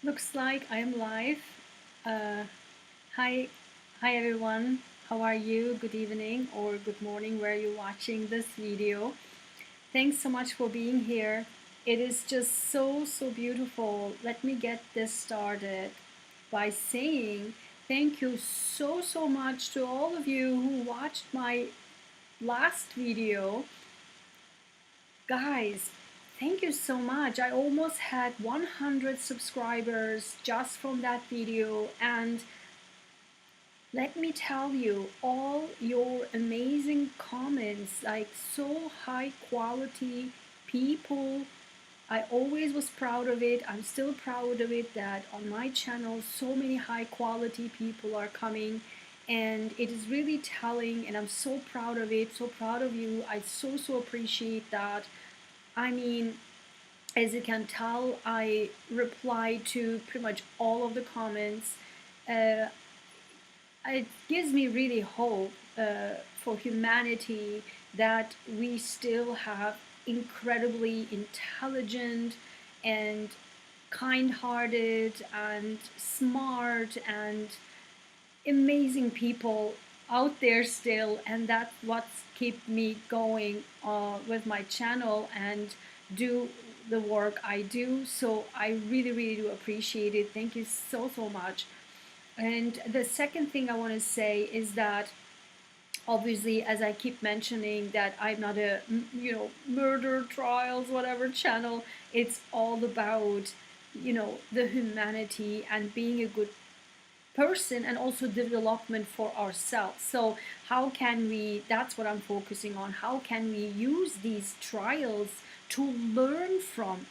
Looks like I'm live. Uh, hi, hi everyone. How are you? Good evening or good morning where you're watching this video. Thanks so much for being here. It is just so beautiful. Let me get this started by saying thank you so much to all of you who watched my last video. Guys, thank you so much. I almost had 100 subscribers just from that video, and let me tell you, all your amazing comments, like so high quality people. I always was proud of it. I'm still proud of it that on my channel so many high quality people are coming, and it is really telling, and I'm so proud of it, so proud of you. I so appreciate that. I mean, as you can tell, I reply to pretty much all of the comments. Uh, it gives me really hope for humanity that we still have incredibly intelligent and kind-hearted and smart and amazing people out there still, and that's what's kept me going with my channel and do the work I do. So I really do appreciate it. Thank you so much. And the second thing I want to say is that obviously, as I keep mentioning, that I'm not a murder trials whatever channel. It's all about the humanity and being a good person, and also development for ourselves. So how can we, that's what I'm focusing on, how can we use these trials to learn from,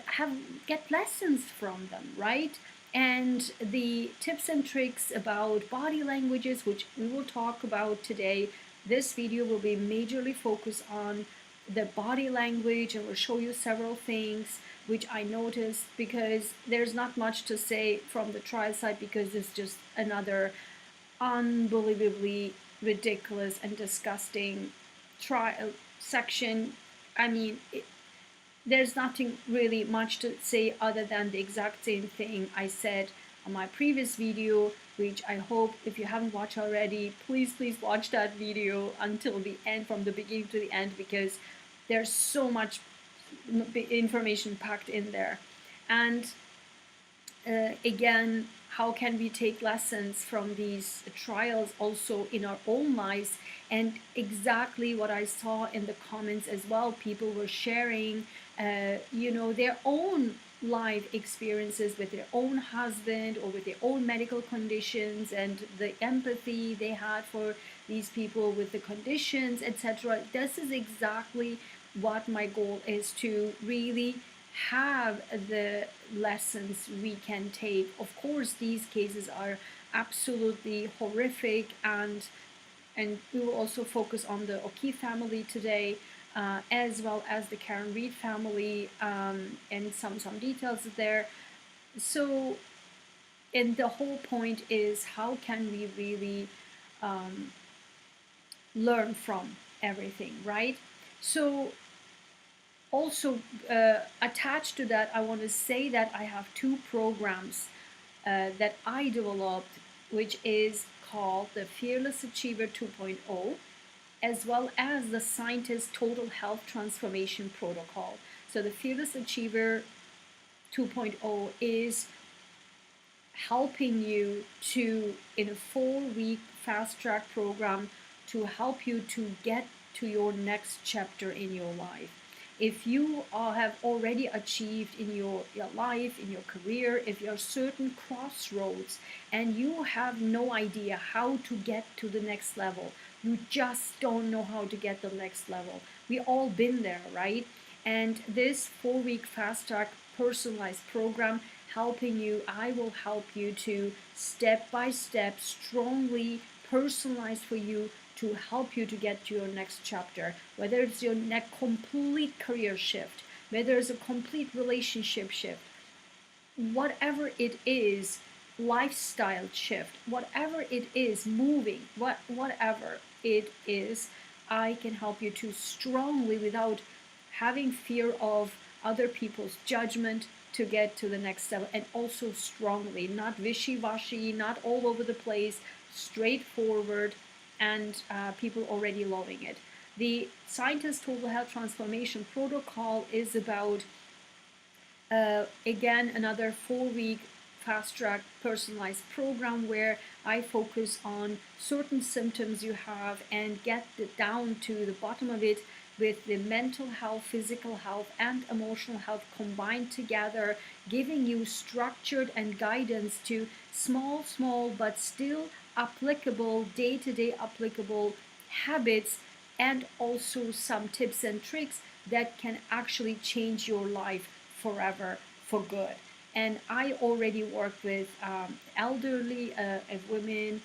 have get lessons from them, right? And the tips and tricks about body languages, which we will talk about today. This video will be majorly focused on the body language, and we'll show you several things which I noticed, because there's not much to say from the trial side, because it's just another unbelievably ridiculous and disgusting trial section. I mean, there's nothing really much to say other than the exact same thing I said on my previous video, which I hope, if you haven't watched already, please watch that video until the end, from the beginning to the end, because there's so much information packed in there. And again, how can we take lessons from these trials also in our own lives? And exactly what I saw in the comments as well, people were sharing their own life experiences with their own husband or with their own medical conditions, and the empathy they had for these people with the conditions, etc. This is exactly what my goal is, to really have the lessons we can take. Of course, these cases are absolutely horrific, and we will also focus on the O'Keefe family today, as well as the Karen Reed family, and some details there. So, and the whole point is, how can we really learn from everything, right? So also, attached to that, I want to say that I have two programs that I developed, which is called the Fearless Achiever 2.0, as well as the Scientist Total Health Transformation Protocol. So the Fearless Achiever 2.0 is helping you to, in a 4-week fast track program, to help you to get to your next chapter in your life. If you have already achieved in your life, in your career, if you're certain crossroads and you have no idea how to get to the next level, you just don't know how to get the next level. We all been there, right? And this 4-week fast track personalized program helping you, I will help you to step by step, strongly personalized for you, to help you to get to your next chapter, whether it's your next complete career shift, whether it's a complete relationship shift, whatever it is, lifestyle shift, whatever it is, moving, whatever it is, I can help you to strongly, without having fear of other people's judgment, to get to the next level, and also strongly, not wishy-washy, not all over the place, straightforward, and people already loving it. The Scientist Total Health Transformation Protocol is about, again, another 4-week fast-track personalized program where I focus on certain symptoms you have and get down to the bottom of it, with the mental health, physical health, and emotional health combined together, giving you structured and guidance to small but still applicable, day-to-day applicable habits, and also some tips and tricks that can actually change your life forever for good. And I already work with elderly women,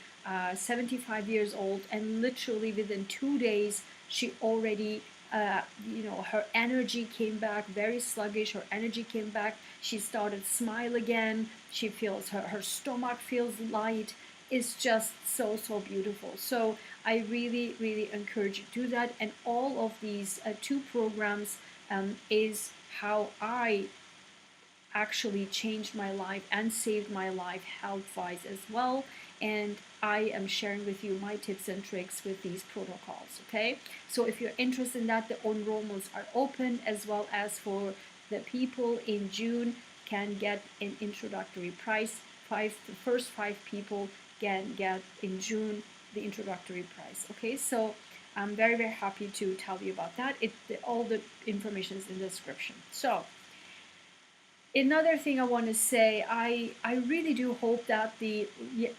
75 years old, and literally within 2 days, she already, her energy came back, very sluggish, her energy came back, she started smile again, she feels, her stomach feels light. It's just so beautiful. So I really encourage you to do that. And all of these 2 programs is how I actually changed my life and saved my life health-wise as well. And I am sharing with you my tips and tricks with these protocols. Okay, so if you're interested in that, the enrollments are open, as well as for the people in June can get an introductory price. The first 5 people can get in June the introductory price. Okay, so I'm very happy to tell you about that. All the information is in the description. So another thing I want to say, I really do hope that the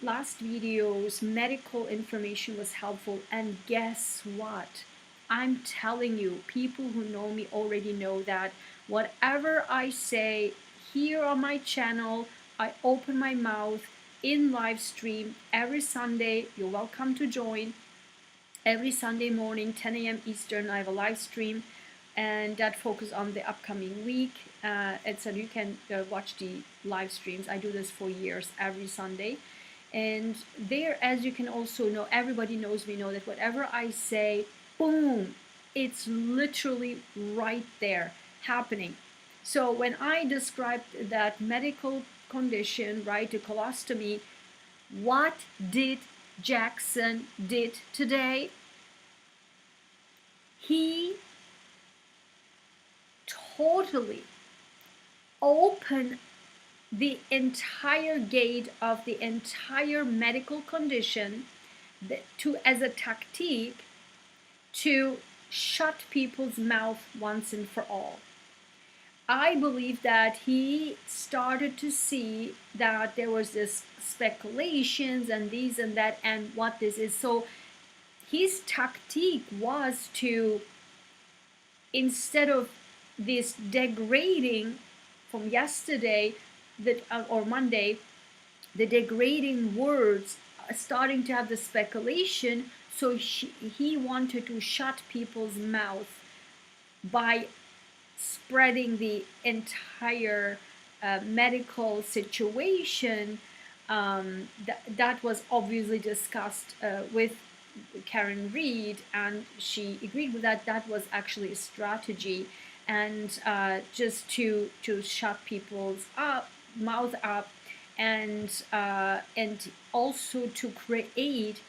last video's medical information was helpful. And guess what? I'm telling you, people who know me already know that whatever I say here on my channel, I open my mouth in live stream every Sunday. You're welcome to join. Every Sunday morning, 10 a.m. Eastern, I have a live stream, and that focus on the upcoming week. And so you can watch the live streams. I do this for years, every Sunday. And there, as you can also know, everybody knows me, know that whatever I say, boom, it's literally right there happening. So when I described that medical condition, right, the colostomy, what did Jackson did today? He totally opened the entire gate of the entire medical condition as a tactic to shut people's mouth once and for all. I believe that he started to see that there was this speculations and these and that and what this is. So his tactic was to, instead of this degrading from yesterday, that or Monday, the degrading words starting to have the speculation, so he wanted to shut people's mouth by spreading the entire medical situation. That was obviously discussed with Karen Reed, and she agreed with that. That was actually a strategy, and just to shut people's mouth up, and also to create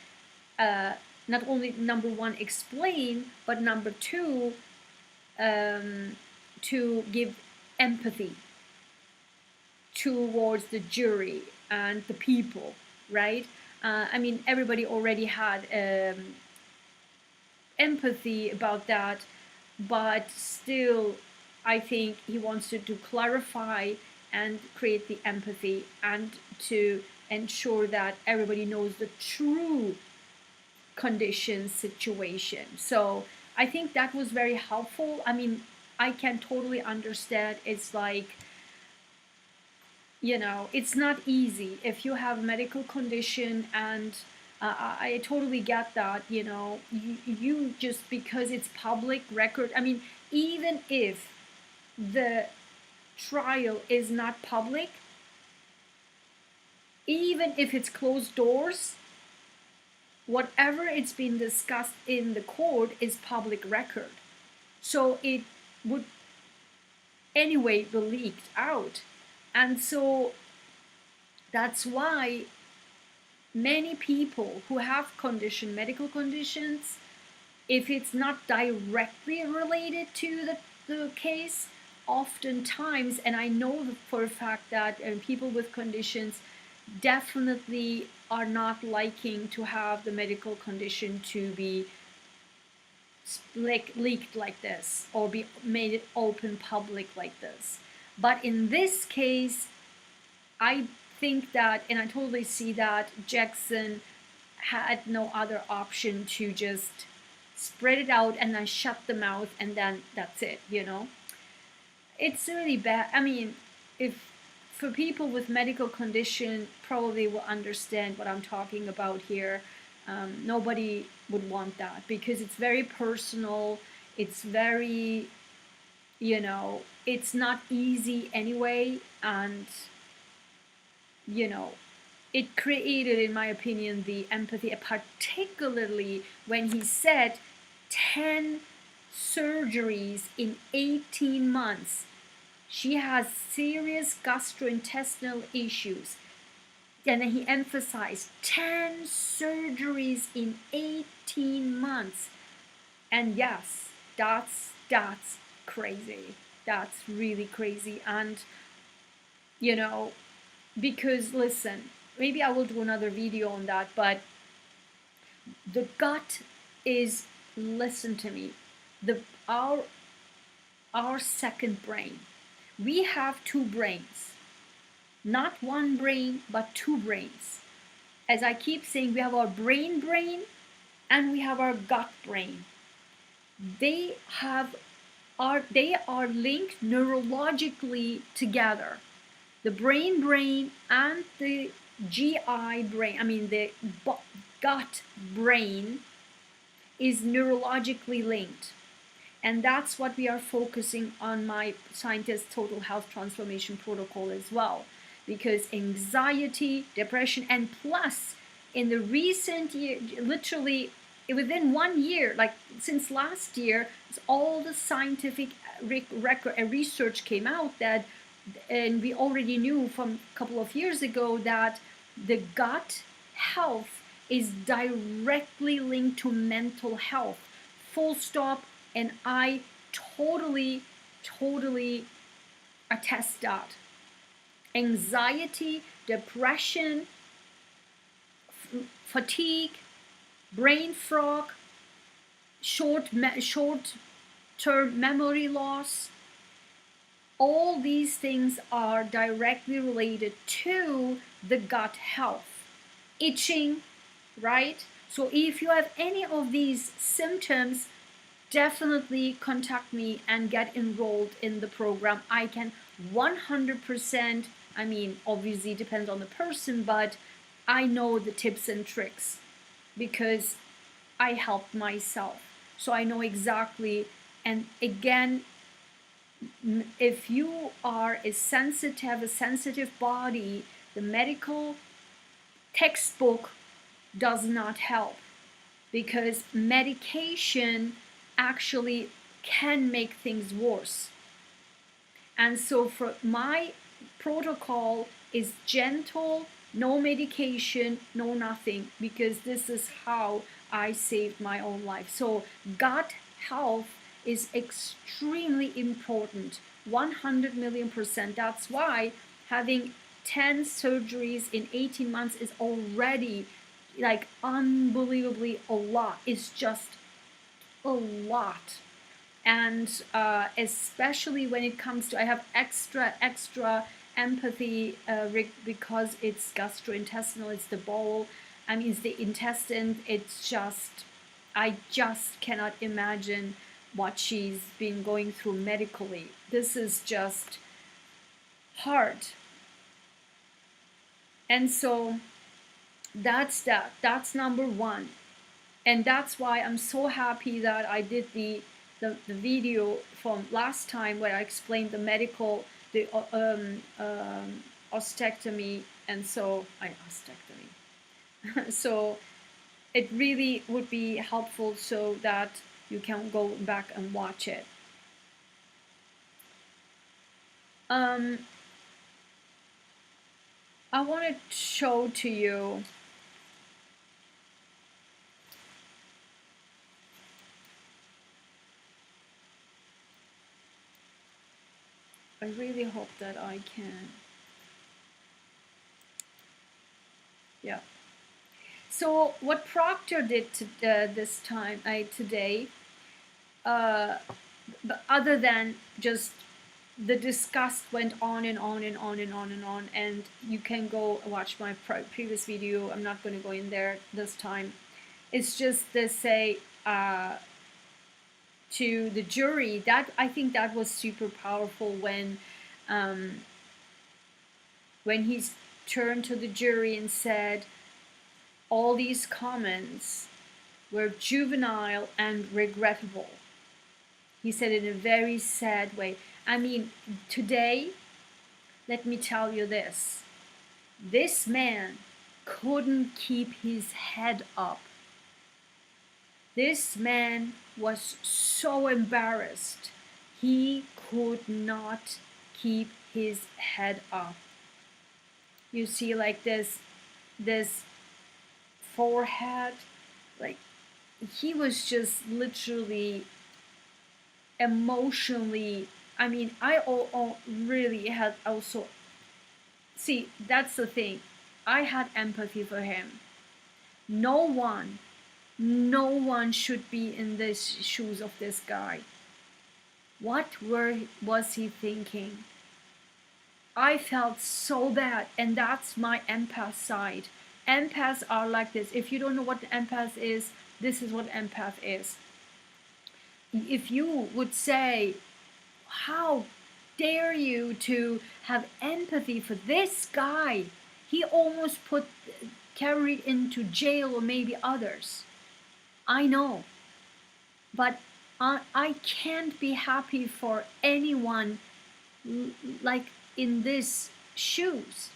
not only number one explain, but number two to give empathy towards the jury and the people, right? I mean, everybody already had empathy about that, but still, I think he wants to clarify and create the empathy and to ensure that everybody knows the true condition situation. So I think that was very helpful. I mean, I can totally understand. It's like, it's not easy if you have a medical condition, and I totally get that, you just, because it's public record. I mean, even if the trial is not public, even if it's closed doors, whatever it's been discussed in the court is public record. So it would anyway leaked out. And so that's why many people who have medical conditions, if it's not directly related to the case, oftentimes, and I know for a fact that people with conditions definitely are not liking to have the medical condition to be leaked like this or be made open public like this. But in this case, I think that, and I totally see that Jackson had no other option to just spread it out and then shut the mouth, and then that's it, you know? It's really bad. I mean, if for people with medical condition probably will understand what I'm talking about here. Nobody would want that because it's very personal. It's very, you know, it's not easy anyway. And, you know, it created, in my opinion, the empathy, particularly when he said 10 surgeries in 18 months. She has serious gastrointestinal issues. And then he emphasized 10 surgeries in 18 months. And yes, that's crazy. That's really crazy. And, you know, because listen, maybe I will do another video on that, but the gut is, listen to me, our second brain. We have two brains. Not one brain, but two brains. As I keep saying, we have our brain and we have our gut brain. They are linked neurologically together. The brain and the GI brain, I mean the gut brain, is neurologically linked. And that's what we are focusing on my Scientist Total Health Transformation Protocol as well. Because anxiety, depression, and plus in the recent year, literally within 1 year, like since last year, all the scientific research came out that, and we already knew from a couple of years ago, that the gut health is directly linked to mental health. Full stop. And I totally attest that. Anxiety, depression, fatigue, brain fog, short-term memory loss, all these things are directly related to the gut health. Itching, right? So if you have any of these symptoms, definitely contact me and get enrolled in the program. I can 100%, I mean, obviously it depends on the person, but I know the tips and tricks because I helped myself. So I know exactly. And again, if you are a sensitive body, the medical textbook does not help, because medication actually can make things worse. And so for my protocol is gentle, no medication, no nothing, because this is how I saved my own life. So gut health is extremely important, 100 million %. That's why having 10 surgeries in 18 months is already like unbelievably a lot. It's just a lot. And especially when it comes to, I have extra empathy because it's gastrointestinal, it's the bowel, I mean it's the intestine. It's just, I just cannot imagine what she's been going through medically. This is just hard. And so that's number one. And that's why I'm so happy that I did the video from last time where I explained the medical, the ostectomy, and so ostectomy. So it really would be helpful so that you can go back and watch it. I want to show to you I really hope that I can. Yeah. So what Procter did this time, today, but other than just the disgust went on and on and on and on and on, and you can go watch my previous video. I'm not going to go in there this time. It's just to say to the jury that I think that was super powerful when he's turned to the jury and said all these comments were juvenile and regrettable. He said it in a very sad way. I mean, today, let me tell you this. This man couldn't keep his head up. This man was so embarrassed. He could not keep his head up. You see, like this forehead, like he was just literally emotionally. I mean, I really had also, see, that's the thing, I had empathy for him. No one should be in the shoes of this guy. What was he thinking? I felt so bad, and that's my empath side. Empaths are like this. If you don't know what empath is, this is what empath is. If you would say, how dare you to have empathy for this guy? He almost carried into jail, or maybe others. I know. But I can't be happy for anyone like in this shoes.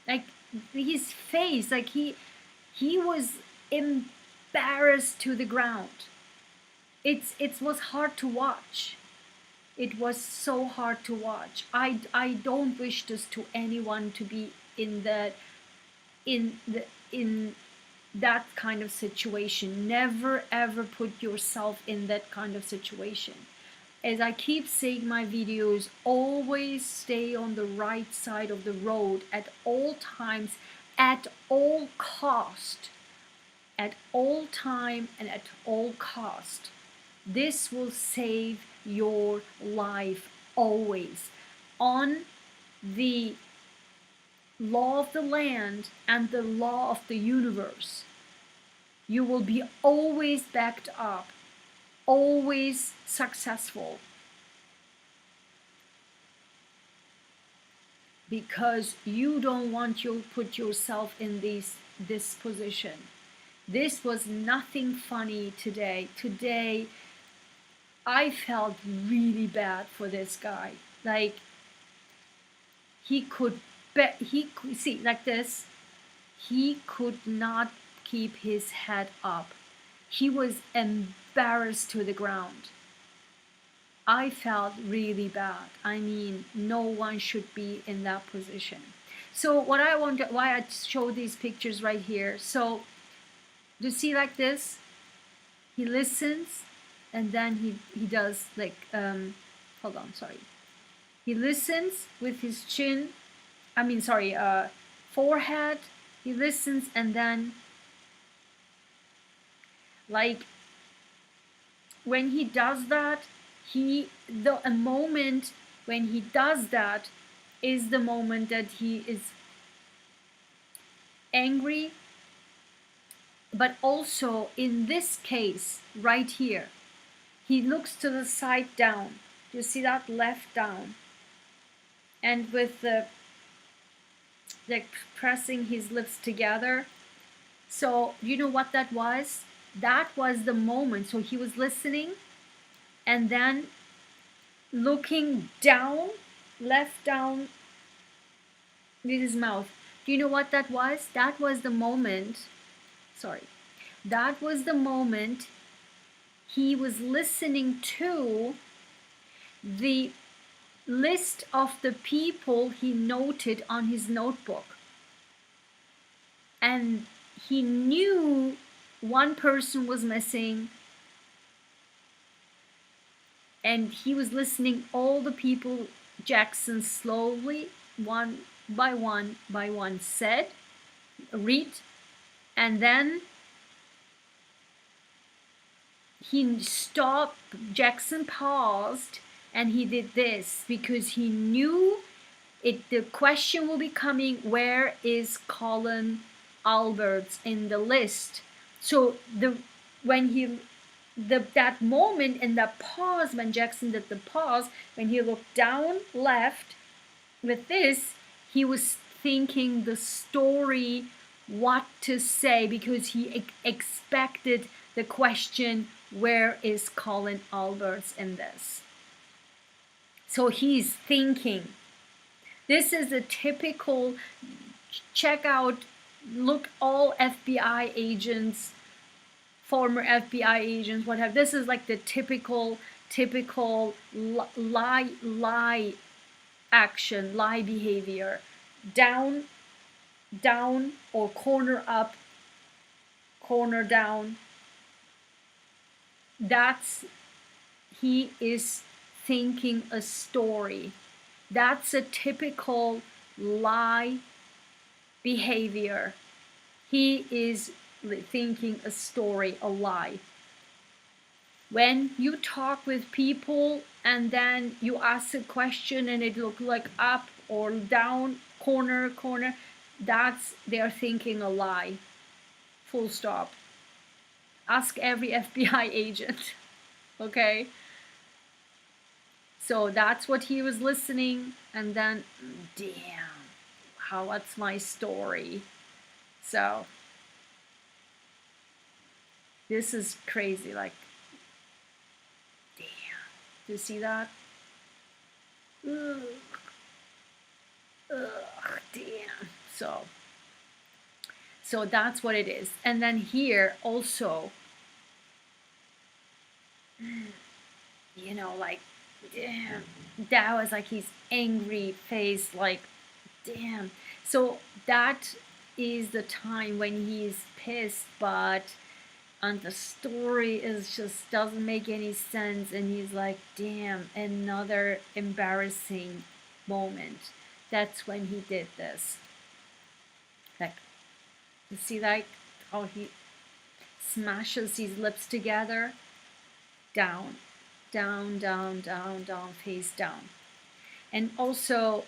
Like his face, like he was embarrassed to the ground. It was hard to watch. It was so hard to watch. I don't wish this to anyone, to be in that kind of situation. Never ever put yourself in that kind of situation. As I keep saying my videos, always stay on the right side of the road at all times, at all cost. At all time and at all cost. This will save your life always. On the law of the land and the law of the universe, you will be always backed up, always successful, because you don't want to put yourself in this position. This was nothing funny today. Today I felt really bad for this guy. Like he could see, like this, he could not keep his head up. He was embarrassed to the ground. I felt really bad. I mean, no one should be in that position. So why I show these pictures right here. So you see, like this, he listens, and then he does like hold on, sorry. He listens with his chin, forehead. He listens, and then like when he does that, a moment when he does that is the moment that he is angry. But also in this case right here, he looks to the side down. You see that, left down, and with the like pressing his lips together. So you know what that was? That was the moment. So he was listening and then looking down, left down with his mouth. Do you know what that was? That was the moment. Sorry. That was the moment he was listening to the list of the people he noted on his notebook. And he knew one person was missing, and he was listening all the people Jackson slowly, one by one said, read, and then he stopped. Jackson paused and he did this because he knew the question will be coming, where is Colin Alberts in the list? So that moment in the pause, when Jackson did the pause, when he looked down left with this, he was thinking the story, what to say, because he expected the question, where is Colin Alberts in this? So he's thinking. This is a typical, check out, look, all FBI agents, former FBI agents, what have, this is like the typical lie action, lie behavior. Down, or corner up, corner down. That's, he is thinking a story. That's a typical lie behavior. He is thinking a story, a lie. When you talk with people and then you ask a question and it looks like up or down, corner, that's, they're thinking a lie. Full stop. Ask every FBI agent. Okay? So that's what he was listening, and then, damn, what's my story? So this is crazy, like, damn, do you see that? Ugh, damn. So that's what it is. And then here also, you know, like, damn, that was like his angry face, like, damn. So that is the time when he's pissed, and the story is just doesn't make any sense, and he's like, damn, another embarrassing moment. That's when he did this. Like, you see, like, how he smashes his lips together, down, face down. And also,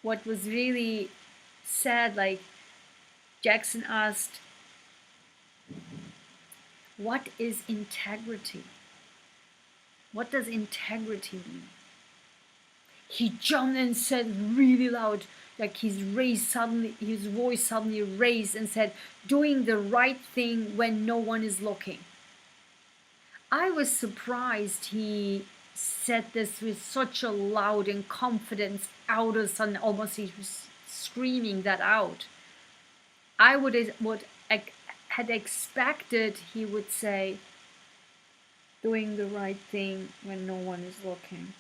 what was really sad, like, Jackson asked, what is integrity? What does integrity mean? He jumped and said really loud, like his voice suddenly raised and said, doing the right thing when no one is looking. I was surprised he said this with such a loud and confidence, out of sudden, almost he was screaming that out. I had expected he would say, doing the right thing when no one is looking.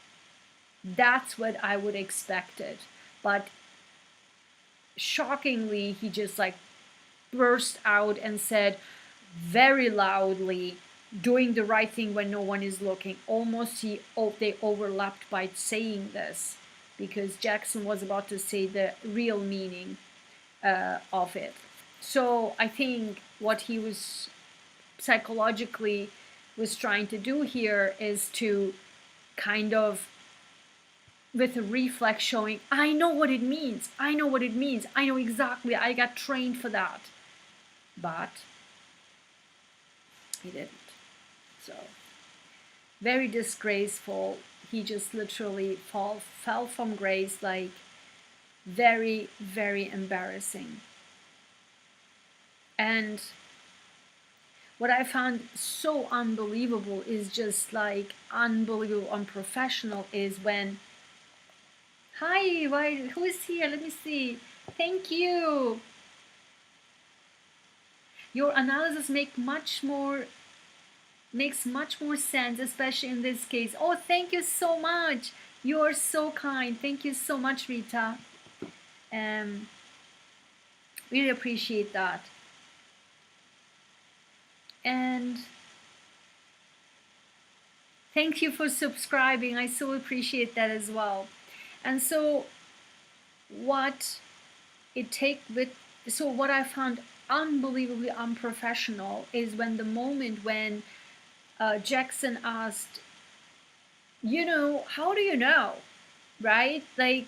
That's what I would expected. But shockingly, he just like burst out and said very loudly, doing the right thing when no one is looking. Almost they overlapped by saying this, because Jackson was about to say the real meaning of it. So I think what he was psychologically was trying to do here is to kind of, with a reflex, showing, I know what it means, I know exactly, I got trained for that. But he didn't. So very disgraceful. He just literally fell from grace, like, very, very embarrassing. And what I found so unbelievable is just like unbelievable, unprofessional, is when, hi, who is here? Let me see. Thank you. Your analysis makes much more sense, especially in this case. Oh, thank you so much. You're so kind. Thank you so much, Rita. Really appreciate that. And thank you for subscribing. I so appreciate that as well. And so what I found unbelievably unprofessional is when the moment when Jackson asked, how do you know, right? Like,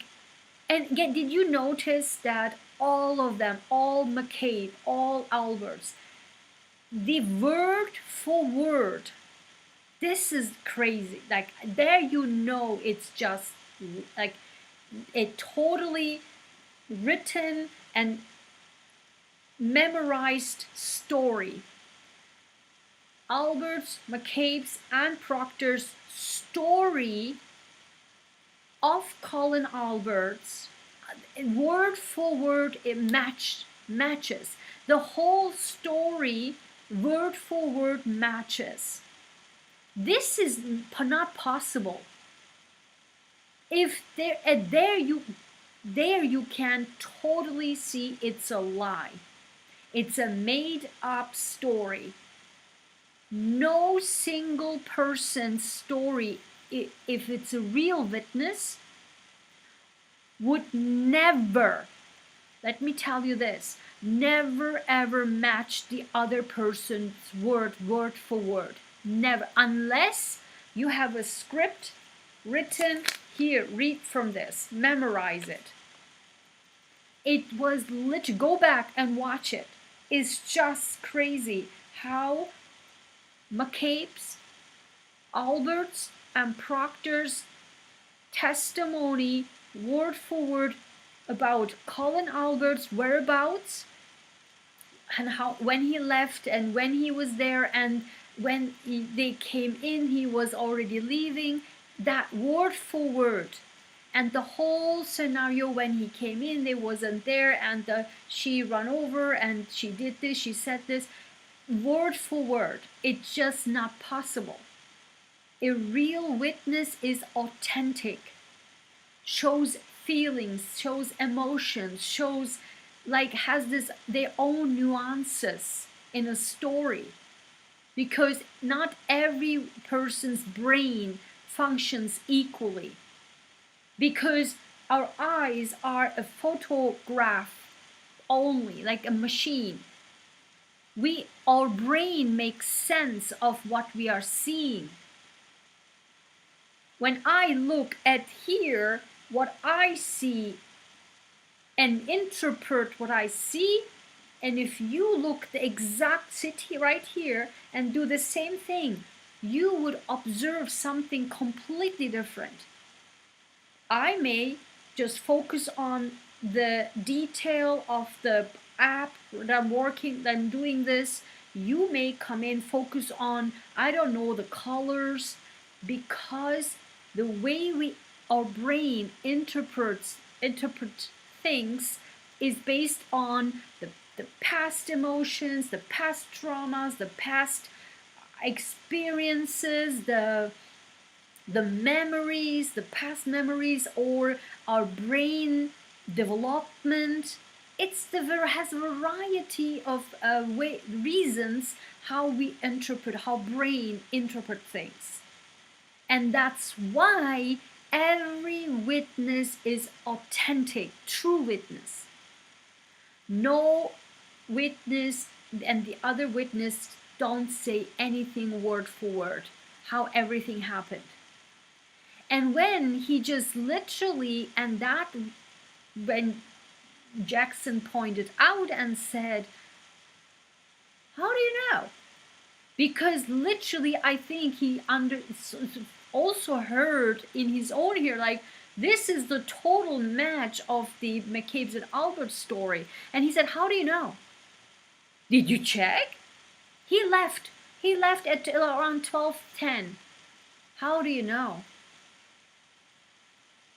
and again, did you notice that all of them, all McCabe, all Alberts, the word for word, this is crazy. Like, there it's just like a totally written and memorized story. Albert's, McCabe's, and Procter's story of Colin Albert's, word for word, it matches. The whole story, word for word, matches. This is not possible. If there you can totally see it's a lie. It's a made up story. No single person's story, if it's a real witness, would never, let me tell you this, never ever match the other person's word for word. Never, unless you have a script written here, read from this, memorize it. It was literally, go back and watch it. It's just crazy how McCabe's, Albert's, and Procter's testimony, word for word, about Colin Albert's whereabouts and when he left and when he was there, and when they came in, he was already leaving. That word for word, and the whole scenario when he came in, they wasn't there, and she ran over and she did this, she said this, word for word. It's just not possible. A real witness is authentic, shows feelings, shows emotions, shows has their own nuances in a story, because not every person's brain functions equally, because our eyes are a photograph only, like a machine. Our brain makes sense of what we are seeing. When I look at here, what I see, and interpret what I see, and if you look the exact city right here and do the same thing, you would observe something completely different. I may just focus on the detail of the app that I'm working, that I'm doing this. You may come in, focus on, I don't know, the colors, because the way our brain interprets things is based on the past emotions, the past traumas, the past experiences, the memories, the past memories, or our brain development. Has a variety of reasons how we interpret, how brain interpret things. And that's why every witness is authentic, true witness. No witness and the other witness don't say anything word for word, how everything happened. And when he just literally, and that when Jackson pointed out and said, how do you know? Because literally, I think he also heard in his own ear, this is the total match of the McCabe's and Albert's story. And he said, how do you know? Did you check? He left at around 12:10. How do you know?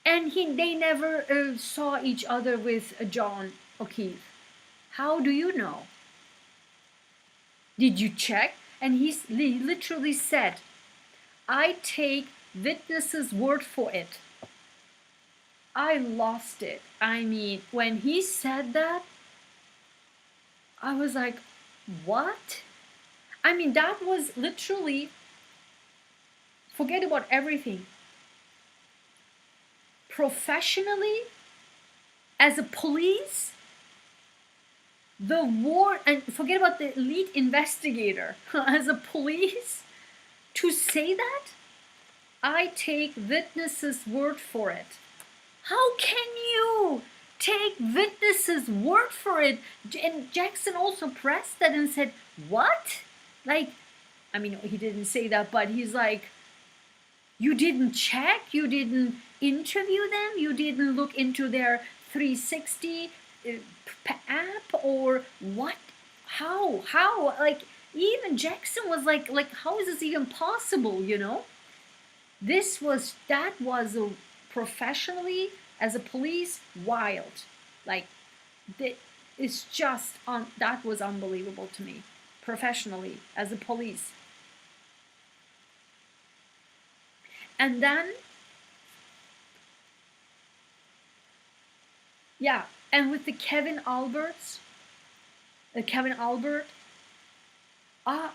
And they never saw each other with John O'Keefe. How do you know? Did you check? And he literally said, I take witnesses' word for it. I lost it. I mean, when he said that, I was like, what? I mean, that was literally, forget about everything. Professionally, as a police, the war, and forget about the lead investigator, as a police, to say that, I take witnesses' word for it. How can you take witnesses' word for it? And Jackson also pressed that and said, what? Like, I mean, he didn't say that, but he's like, you didn't check, you didn't interview them, you didn't look into their 360 app, or what? How? Like, even Jackson was like, how is this even possible, you know? That was a, professionally, as a police, wild. Like, it's just on, that was unbelievable to me, professionally, as a police. And then, yeah, and with the Kevin Albert, uh,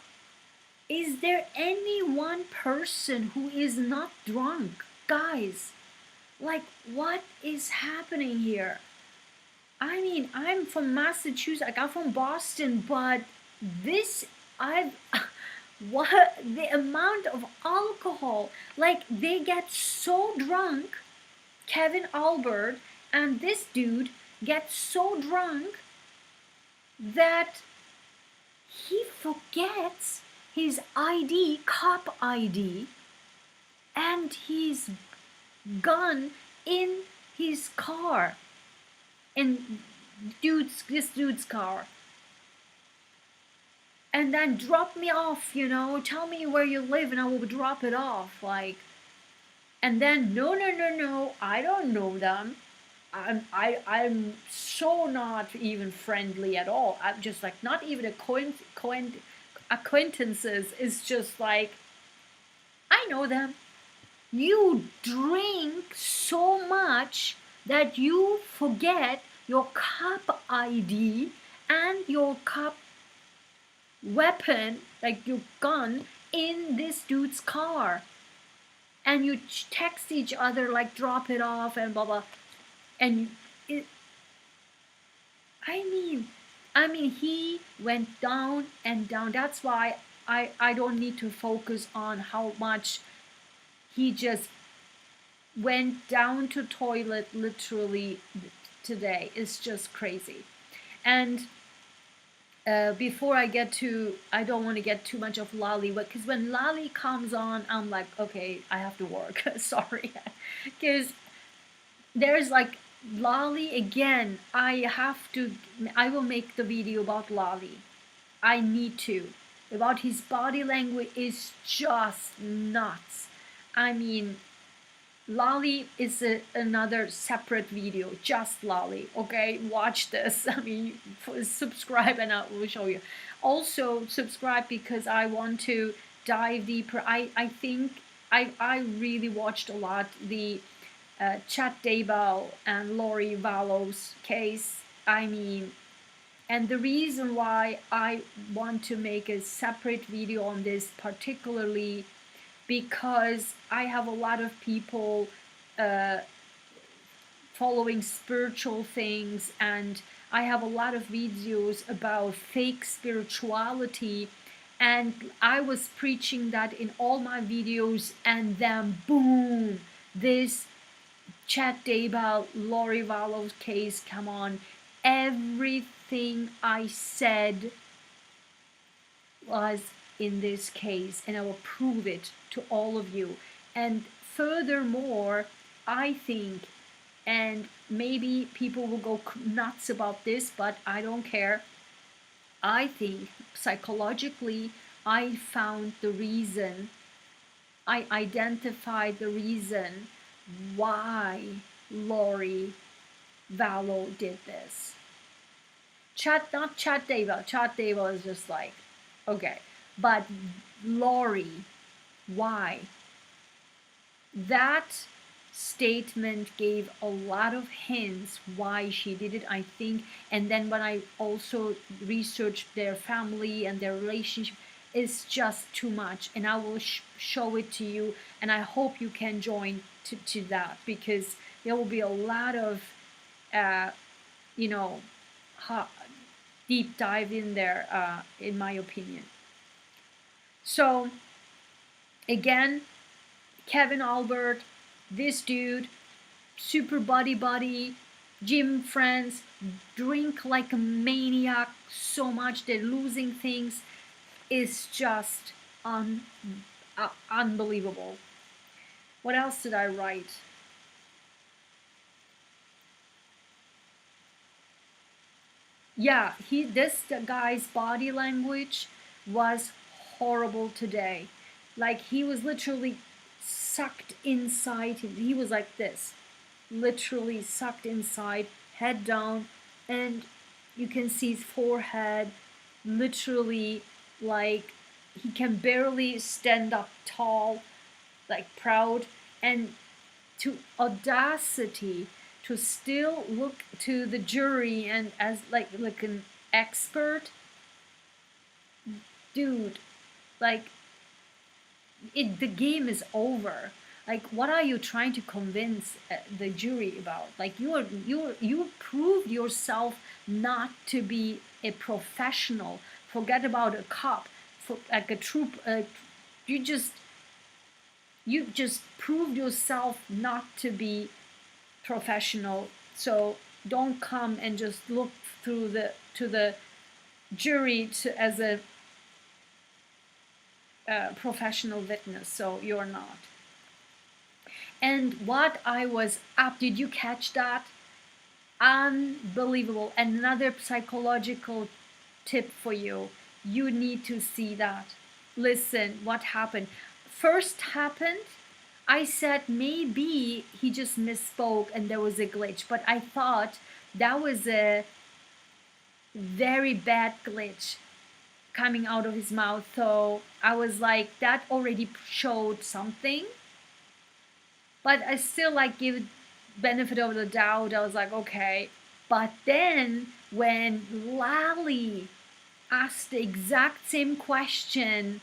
is there any one person who is not drunk? Guys, like, what is happening here? I mean, I'm from Massachusetts, like, I'm from Boston, but this, I've, what, the amount of alcohol, like, they get so drunk, Kevin Albert and this dude get so drunk that he forgets his ID, cop ID, and his gun in his car, in this dude's car, and then drop me off, you know, tell me where you live and I will drop it off, like, and then no, I don't know them. I'm so not even friendly at all. I'm just like, not even acquaintances. It's just like, I know them. You drink so much that you forget your cop ID and your cop weapon, like your gun, in this dude's car. And you text each other like, drop it off and blah blah. And it, I mean, he went down and down. That's why I don't need to focus on how much he just went down to toilet literally today. It's just crazy. And before I get to, I don't want to get too much of Lolly, because when Lolly comes on, I'm like, okay, I have to work. Sorry. Because there's like, Lolly again, I will make the video about Lolly. I need to. About his body language is just nuts. I mean, Lolly is another separate video, just Lolly, okay? Watch this. I mean, subscribe and I will show you. Also, subscribe because I want to dive deeper. I think I really watched a lot the Chad Daybell and Lori Vallow's case. I mean, and the reason why I want to make a separate video on this, particularly because I have a lot of people following spiritual things, and I have a lot of videos about fake spirituality, and I was preaching that in all my videos, and then boom, this Chad Daybell, Lori Vallow's case, come on. Everything I said was in this case, and I will prove it to all of you. And furthermore, I think, and maybe people will go nuts about this, but I don't care. I think psychologically, I found the reason, I identified the reason why Lori Vallow did this. Not Chad Daybell. Chad Daybell is just like, okay. But Lori, why? That statement gave a lot of hints why she did it, I think. And then when I also researched their family and their relationship, it's just too much. And I will show it to you, and I hope you can join to that, because there will be a lot of you know, deep dive in there, in my opinion. So again, Kevin Albert, this dude, super buddy, gym friends, drink like a maniac so much they're losing things, is just unbelievable. What else did I write? Yeah, this guy's body language was horrible today. Like, he was literally sucked inside. He was like this, literally sucked inside, head down, and you can see his forehead, literally, like, he can barely stand up tall, like proud, and to audacity to still look to the jury and as like an expert. Dude, like, the game is over. Like, what are you trying to convince the jury about? Like, you proved yourself not to be a professional. Forget about a cop, for like a troop. You just proved yourself not to be professional. So don't come and just look through to the jury as a professional witness. So you're not. And what I was up, did you catch that? Unbelievable. Another psychological tip for you. You need to see that. Listen, what happened? First happened, I said maybe he just misspoke and there was a glitch, but I thought that was a very bad glitch coming out of his mouth. So I was like, that already showed something. But I still like give benefit of the doubt. I was like, okay. But then when Lally asked the exact same question,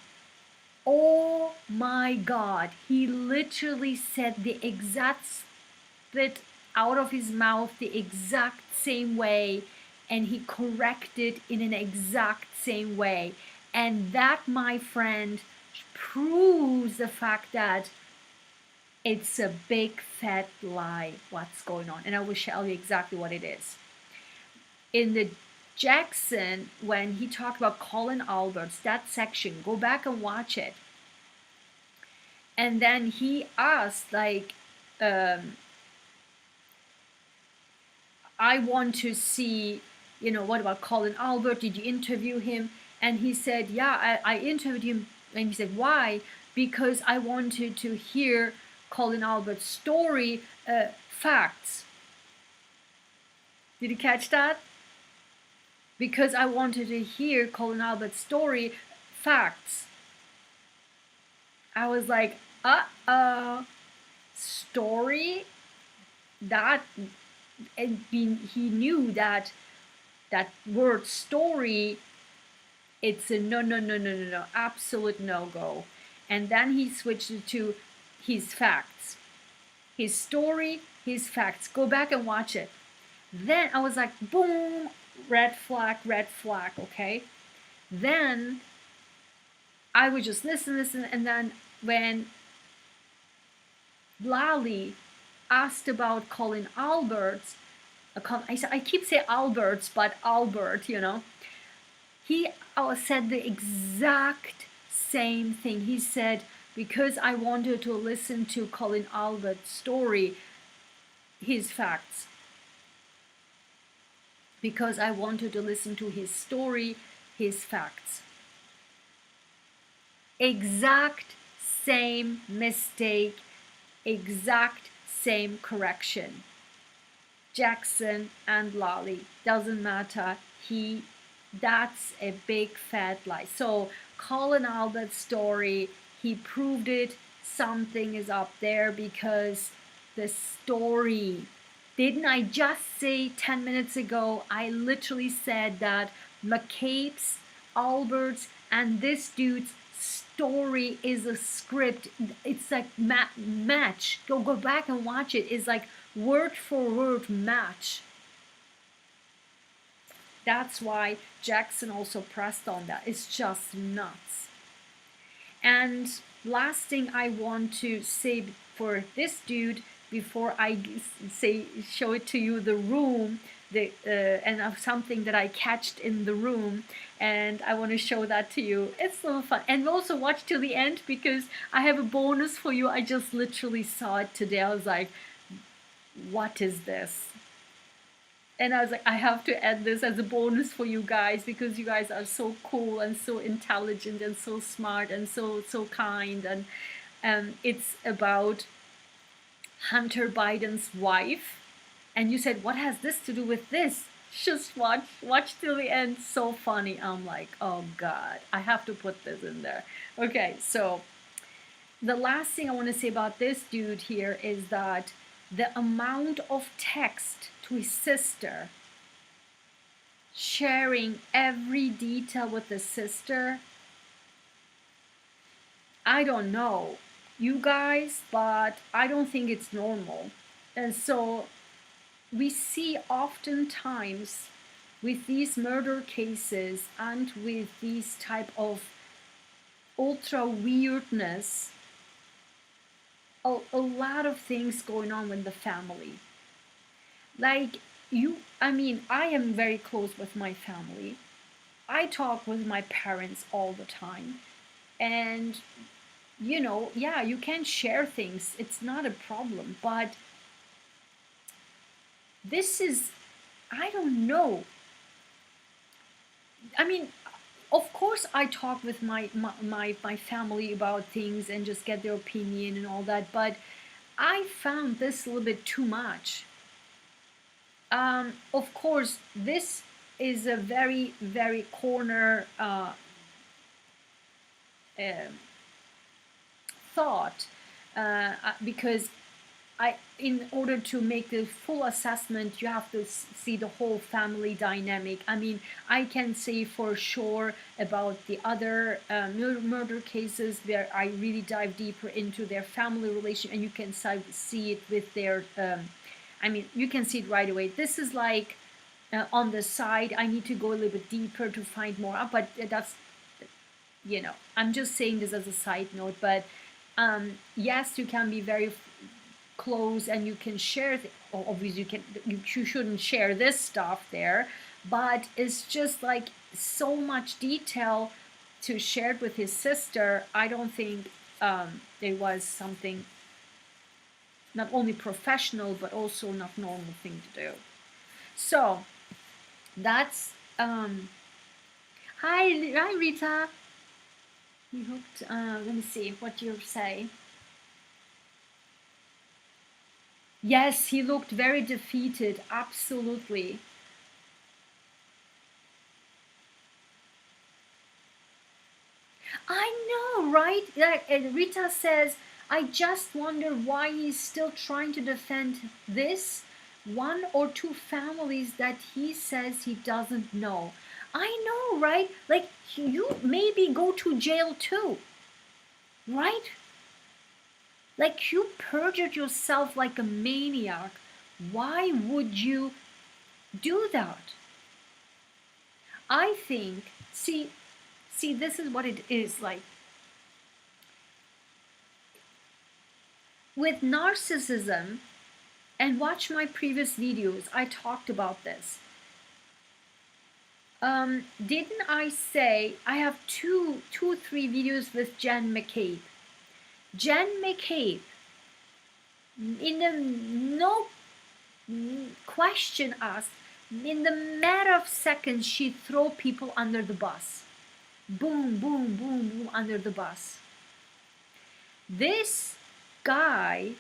oh my God, he literally said the exact spit out of his mouth the exact same way, and he corrected in an exact same way. And that, my friend, proves the fact that it's a big fat lie what's going on. And I will tell you exactly what it is. In the Jackson, when he talked about Colin Alberts, that section, go back and watch it. And then he asked, like, I want to see, what about Colin Albert? Did you interview him? And he said, yeah, I interviewed him. And he said, why? Because I wanted to hear Colin Albert's story, facts. Did you catch that? Because I wanted to hear Colin Albert's story, facts. I was like, story? That, and he knew that word story, it's a no, absolute no-go. And then he switched it to his facts. His story, his facts. Go back and watch it. Then I was like, boom, red flag, okay? Then I would just listen, and then when Lally asked about Colin Alberts, I keep saying Alberts, but Albert, he said the exact same thing. He said, because I wanted to listen to Colin Albert's story, his facts. Because I wanted to listen to his story, his facts. Exact same mistake, exact same correction. Jackson and Lally, doesn't matter. That's a big fat lie. So Colin Albert's story, he proved it. Something is up there, because the story. Didn't I just say 10 minutes ago, I literally said that McCabe's, Albert's, and this dude's story is a script. It's like match. Go back and watch it. It's like word for word match. That's why Jackson also pressed on that. It's just nuts. And last thing I want to say for this dude before I show it to you, the room, and of something that I catched in the room, and I want to show that to you. It's so fun. And also watch till the end, because I have a bonus for you. I just literally saw it today. I was like, what is this? And I was like, I have to add this as a bonus for you guys, because you guys are so cool and so intelligent and so smart and so kind. And it's about Hunter Biden's wife. And you said, what has this to do with this? Just watch till the end. So funny. I'm like, oh God, I have to put this in there. Okay, so the last thing I want to say about this dude here is that the amount of text to his sister, sharing every detail with the sister, I don't know you guys, but I don't think it's normal. And so we see oftentimes with these murder cases and with these type of ultra weirdness, a lot of things going on with the family. Like I mean, I am very close with my family. I talk with my parents all the time. And, you know, yeah, you can share things. It's not a problem. But this is, I don't know. I mean, of course I talk with my family about things and just get their opinion and all that. But I found this a little bit too much. Of course, this is a very, very corner thought, because in order to make a full assessment, you have to see the whole family dynamic. I mean, I can say for sure about the other murder cases where I really dive deeper into their family relation, and you can see it with their I mean, you can see it right away. This is like on the side. I need to go a little bit deeper to find more out, but that's, you know, I'm just saying this as a side note. But yes, you can be very close and you can share. Obviously, you shouldn't share this stuff there, but it's just like so much detail to share it with his sister. I don't think it was something not only professional, but also not normal thing to do. So that's hi Rita. We hope let me see what you say. Yes, he looked very defeated. Absolutely. I know, right? Like Rita says, I just wonder why he's still trying to defend this one or two families that he says he doesn't know. I know, right? Like, you maybe go to jail too, right? Like, you perjured yourself like a maniac. Why would you do that? I think, see, this is what it is like. With narcissism, and watch my previous videos, I talked about this. Didn't I say I have two, 3 videos with Jen McCabe? Jen McCabe, in the no question asked, in the matter of seconds, she throw people under the bus. Boom, boom, boom, boom, under the bus. This guy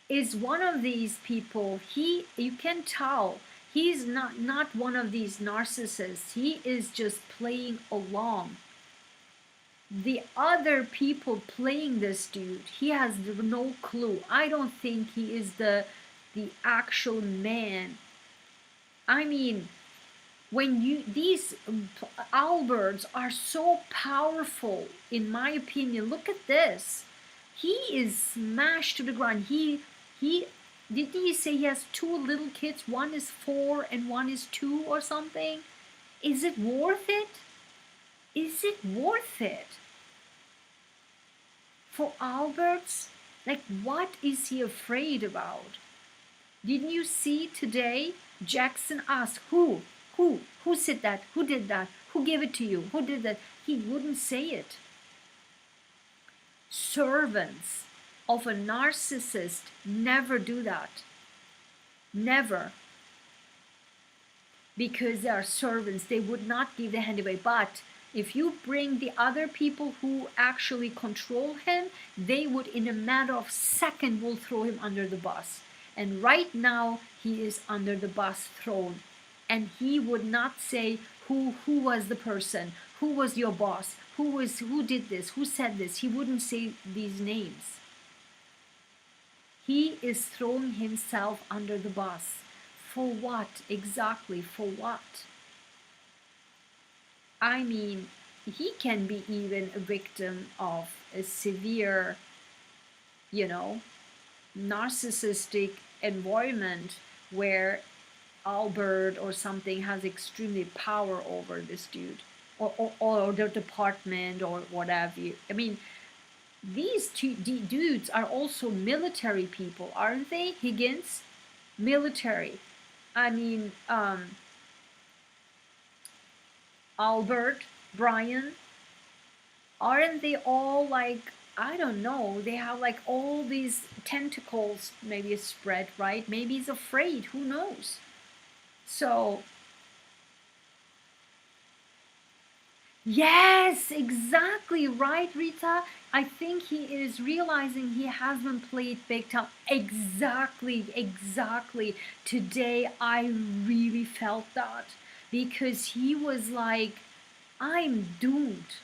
is one of these people. You can tell he's not one of these narcissists. He is just playing along. the other people playing this dude, he has no clue. I don't think he is the actual man. I mean, when you these Alberts are so powerful, in my opinion. Look at this. He is smashed to the ground. He did he say he has two little kids? One is 4 and one is 2 or something. Is it worth it? Is it worth it for Alberts? Like, what is he afraid about? Didn't you see today? Jackson asked, who said that? Who did that? Who gave it to you? Who did that? He wouldn't say it. Servants of a narcissist never do that. Never. Because they are servants, they would not give the hand away. But if you bring the other people who actually control him, they would, in a matter of seconds, will throw him under the bus. And right now, he is under the bus thrown. And he would not say who was the person, who was your boss, who did this, who said this. He wouldn't say these names. He is throwing himself under the bus. For what? Exactly, for what? I mean, he can be even a victim of a severe, narcissistic environment where Albert or something has extremely power over this dude, or the department or whatever. I mean, these two dudes are also military people, aren't they? Higgins, military. I mean, Albert, Brian, aren't they all like, I don't know, they have like all these tentacles maybe spread, right? Maybe he's afraid, who knows? So, yes, exactly right, Rita. I think he is realizing he has been played big time. Exactly. Today I really felt that because he was like, I'm doomed.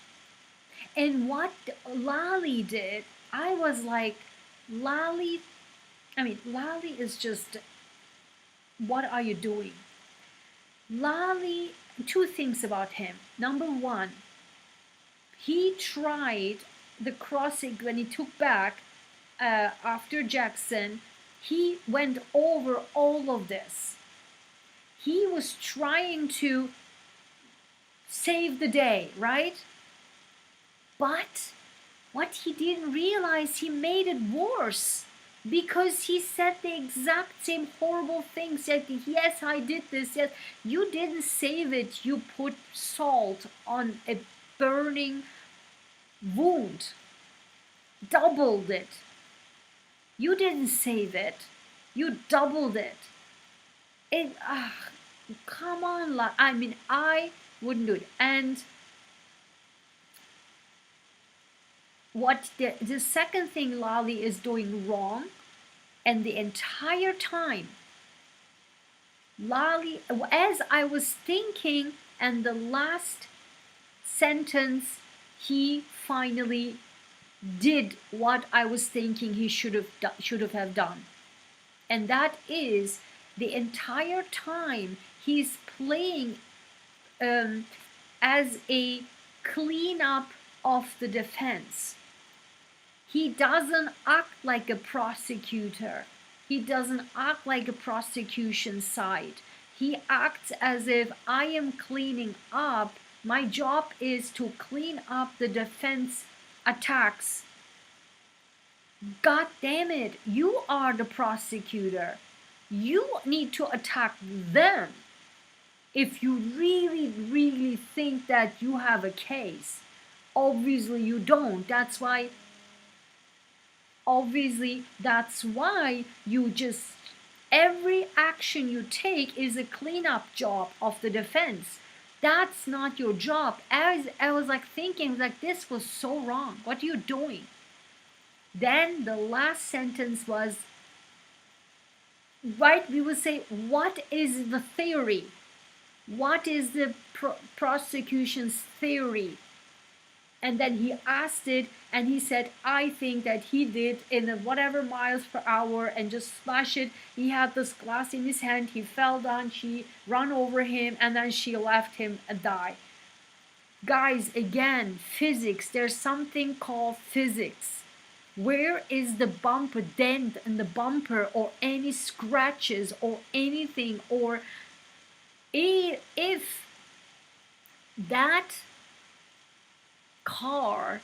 And what Lali did, I was like, Lali is just, what are you doing? Lali, two things about him. Number one, he tried the crossing when he took back after Jackson. He went over all of this. He was trying to save the day, right? But what he didn't realize, he made it worse. Because he said the exact same horrible things. Said, yes, I did this. Yes, you didn't save it. You put salt on a burning wound. Doubled it. You didn't save it. You doubled it. Come on. I mean, I wouldn't do it. And what the second thing Lali is doing wrong, and the entire time, Lali, as I was thinking, and the last sentence, he finally did what I was thinking he should have done, and that is the entire time he's playing as a cleanup of the defense. He doesn't act like a prosecutor. He doesn't act like a prosecution side. He acts as if I am cleaning up. My job is to clean up the defense attacks. God damn it, you are the prosecutor. You need to attack them if you really think that you have a case. Obviously you don't. That's why you just, every action you take is a cleanup job of the defense. That's not your job. As I was like thinking, like, this was so wrong. What are you doing? Then the last sentence was, right, we would say, what is the theory? What is the prosecution's theory? And then he asked it, and he said, I think that he did in a whatever miles per hour, and just smash it. He had this glass in his hand, he fell down, she ran over him, and then she left him and died. Guys, again, physics, there's something called physics. Where is the bumper, dent in the bumper, or any scratches or anything? Or if that car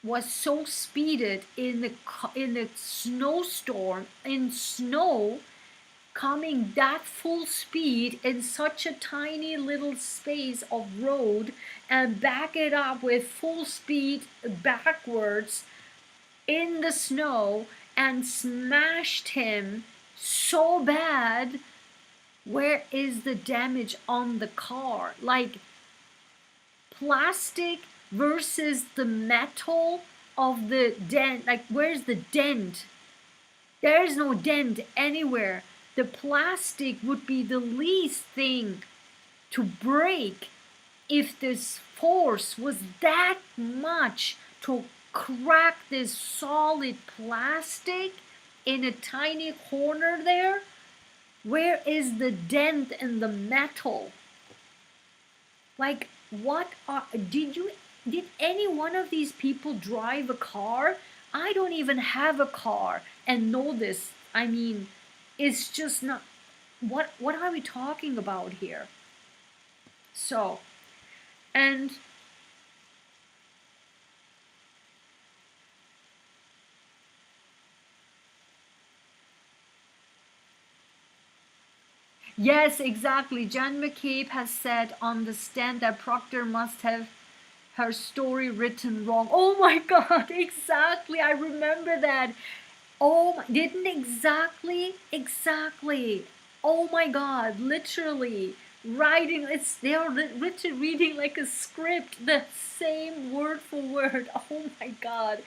was so speeded in the snowstorm, in snow, coming that full speed in such a tiny little space of road, and back it up with full speed backwards in the snow and smashed him so bad, where is the damage on the car? Like, plastic versus the metal of the dent, like, where's the dent? There is no dent anywhere. The plastic would be the least thing to break if this force was that much to crack this solid plastic in a tiny corner there. Where is the dent in the metal? Like, did any one of these people drive a car? I don't even have a car and know this. I mean, it's just not, what are we talking about here? So, and yes, exactly. Jan McCabe has said on the stand that Procter must have her story written wrong. Oh my God, exactly. I remember that. Oh, didn't exactly. Oh my God, literally writing. They're reading like a script, the same word for word. Oh my God.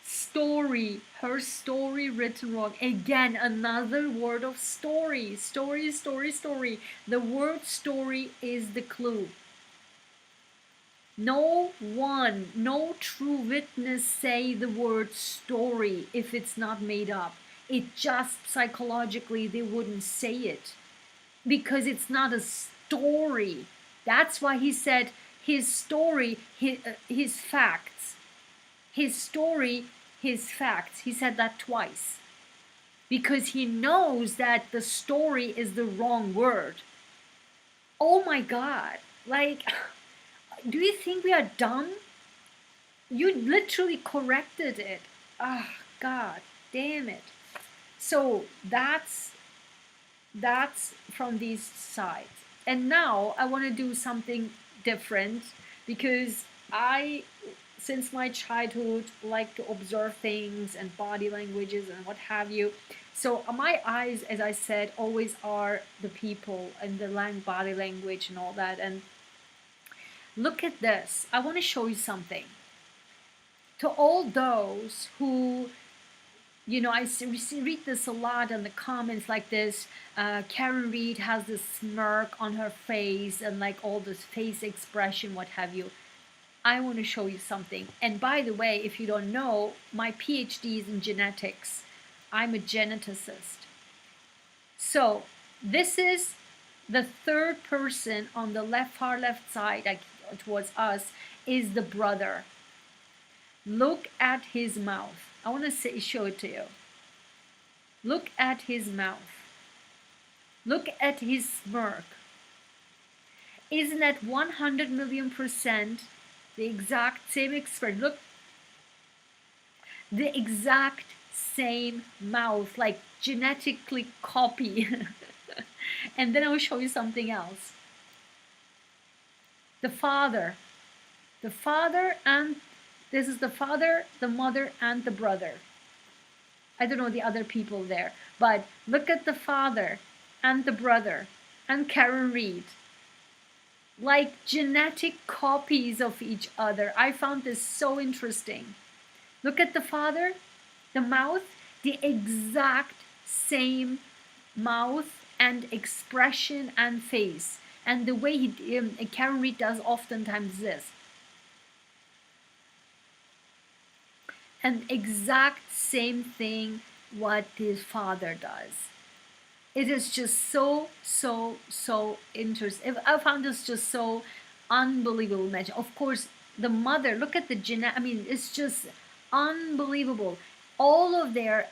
Story, her story written wrong. Again, another word of story. Story. The word story is the clue. No one, no true witness say the word story if it's not made up. It just psychologically they wouldn't say it because it's not a story. That's why he said his story, his facts. His story, his facts. He said that twice because he knows that the story is the wrong word. Oh my God. Like, do you think we are dumb? You literally corrected it. Ah, oh, God damn it. So that's from these sides. And now I want to do something different because I, since my childhood, like to observe things and body languages and what have you. So my eyes, as I said, always are the people and the body language and all that. And look at this. I want to show you something. To all those who, you know, I read this a lot in the comments like this. Karen Reed has this smirk on her face and like all this face expression, what have you. I want to show you something. And by the way, if you don't know, my PhD is in genetics. I'm a geneticist. So this is the third person on the far left side, like towards us, is the brother. Look at his mouth. I want to show it to you. Look at his mouth. Look at his smirk. Isn't that 100 million% the exact same expression? Look, the exact same mouth, like genetically copy. And then I will show you something else. The father and this is the father, the mother, and the brother. I don't know the other people there, but look at the father and the brother and Karen Reed. Like genetic copies of each other. I found this so interesting. Look at the father, the mouth, the exact same mouth and expression and face. And the way Karen Reed does oftentimes this. And exact same thing what his father does. It is just so interesting. I found this just so unbelievable match. Of course, the mother, look at the I mean, it's just unbelievable. All of their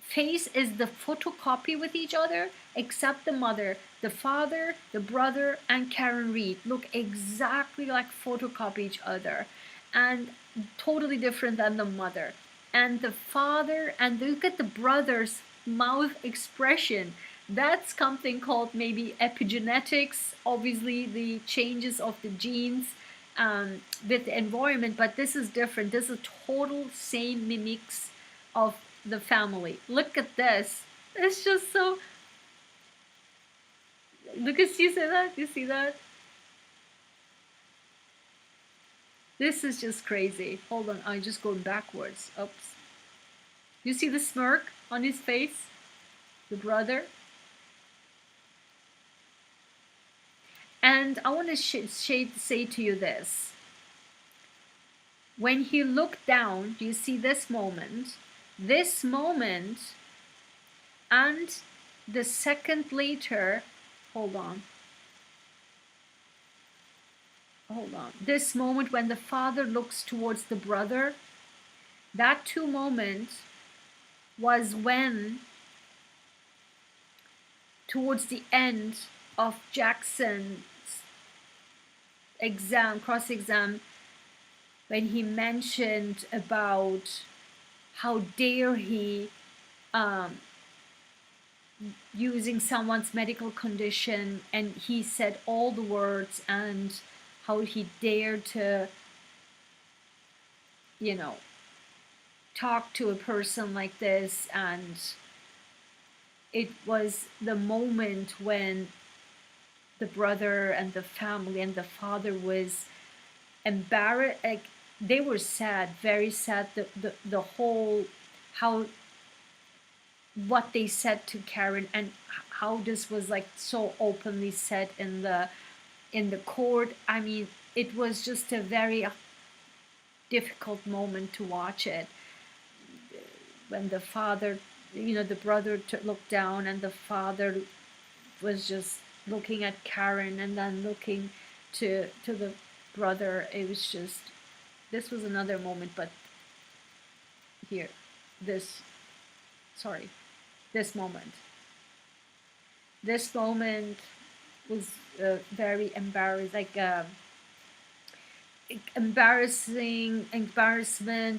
face is the photocopy with each other, except the mother, the father, the brother, and Karen Reed look exactly like photocopy each other, and totally different than the mother. And the father, and look at the brother's mouth expression. That's something called maybe epigenetics, obviously the changes of the genes with the environment, but this is different. This is total same mimics of the family. Look at this. It's just so. Look at, you see that? You see that? This is just crazy. Hold on, I'm just going backwards. Oops. You see the smirk on his face? The brother? And I want to say to you this. When he looked down, do you see this moment? This moment, and the second later, hold on. This moment when the father looks towards the brother, that two moments was when, towards the end of Jackson's exam, cross-exam, when he mentioned about how dare he using someone's medical condition, and he said all the words, and how he dared to, you know, talk to a person like this. And it was the moment when the brother and the family and the father was embarrassed, like they were sad, very sad. The whole, how, what they said to Karen, and how this was like so openly said in the court. I mean, it was just a very difficult moment to watch it, when the father, you know, the brother looked down, and the father was just looking at Karen and then looking to the brother. It was just, this was another moment. But here, this moment was very embarrassment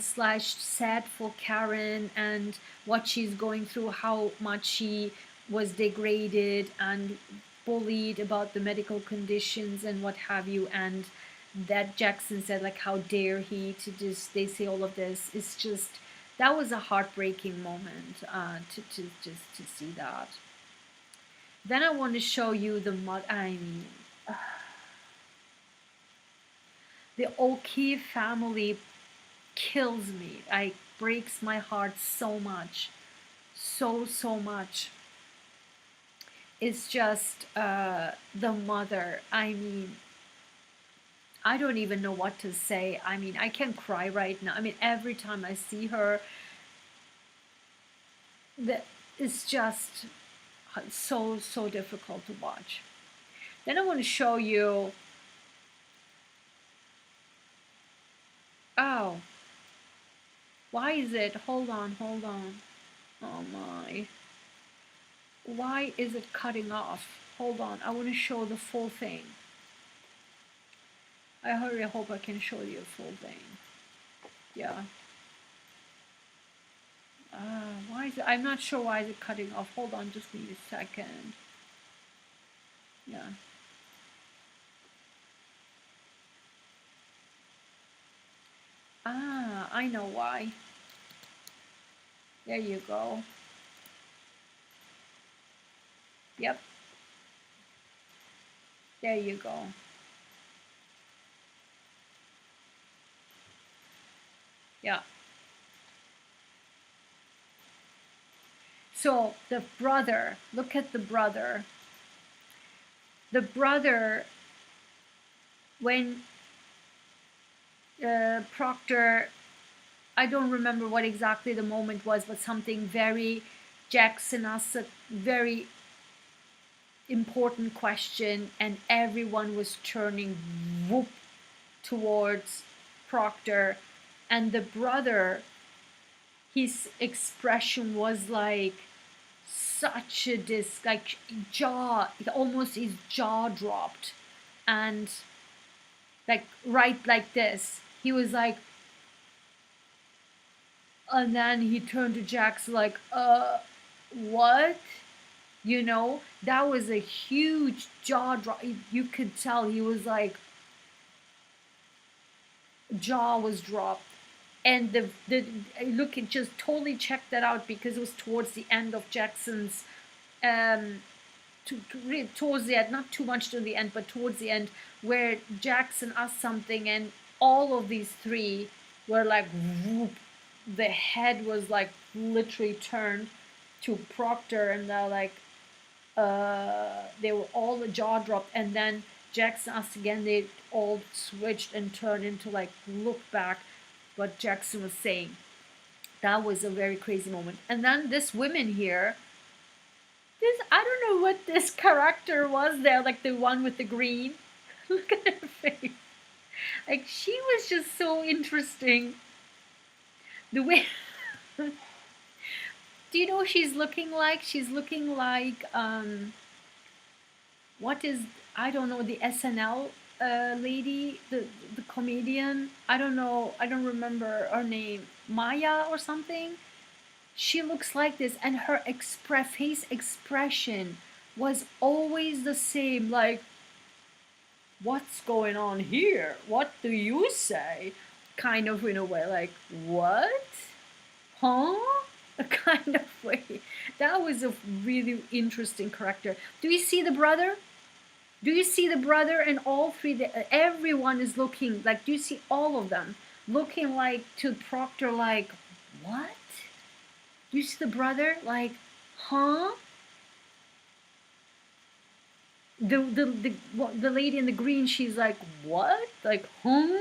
slash sad for Karen, and what she's going through, how much she was degraded and bullied about the medical conditions and what have you. And that Jackson said, like, how dare he to just, they say all of this. It's just, that was a heartbreaking moment to see that. Then I want to show you the the O'Keefe family kills me. It breaks my heart so much. So much. It's just the mother. I mean, I don't even know what to say. I mean, I can cry right now. I mean, every time I see her, it's just so difficult to watch. Then I want to show you, oh, why is it, hold on, oh my, why is it cutting off? Hold on, I want to show the full thing. I hope I can show you a full thing. Yeah. Why is it, I'm not sure why is it cutting off. Hold on, just need a second. Yeah. I know why. There you go. Yep. There you go. Yeah. So the brother, look at the brother. The brother, when Procter, I don't remember what exactly the moment was, but something very Jackson asked a very important question, and everyone was turning whoop towards Procter, and the brother, his expression was like such a like jaw, almost his jaw dropped, and like right like this, he was like, and then he turned to Jackson like, what? You know, that was a huge jaw drop. You could tell he was like, jaw was dropped. And the look, it just totally checked that out because it was towards the end of Jackson's, towards the end, not too much to the end, but towards the end, where Jackson asked something, and all of these three were like, whoop, the head was like literally turned to Procter, and they're like, they were all the jaw dropped, and then Jackson asked again, they all switched and turned into like look back what Jackson was saying. That was a very crazy moment. And then this woman here, this, I don't know what this character was there, like the one with the green. Look at her face. Like, she was just so interesting. The way do you know what she's looking like? She's looking like what is, I don't know, the SNL lady, the comedian. I don't know. I don't remember her name. Maya or something. She looks like this, and her face expression was always the same. Like, what's going on here? What do you say? Kind of in a way, like, what? Huh? A kind of way. That was a really interesting character. Do you see the brother? Do you see the brother and all three? Everyone is looking like. Do you see all of them looking like to Procter? Like, what? Do you see the brother? Like, huh? The lady in the green. She's like, what? Like, huh?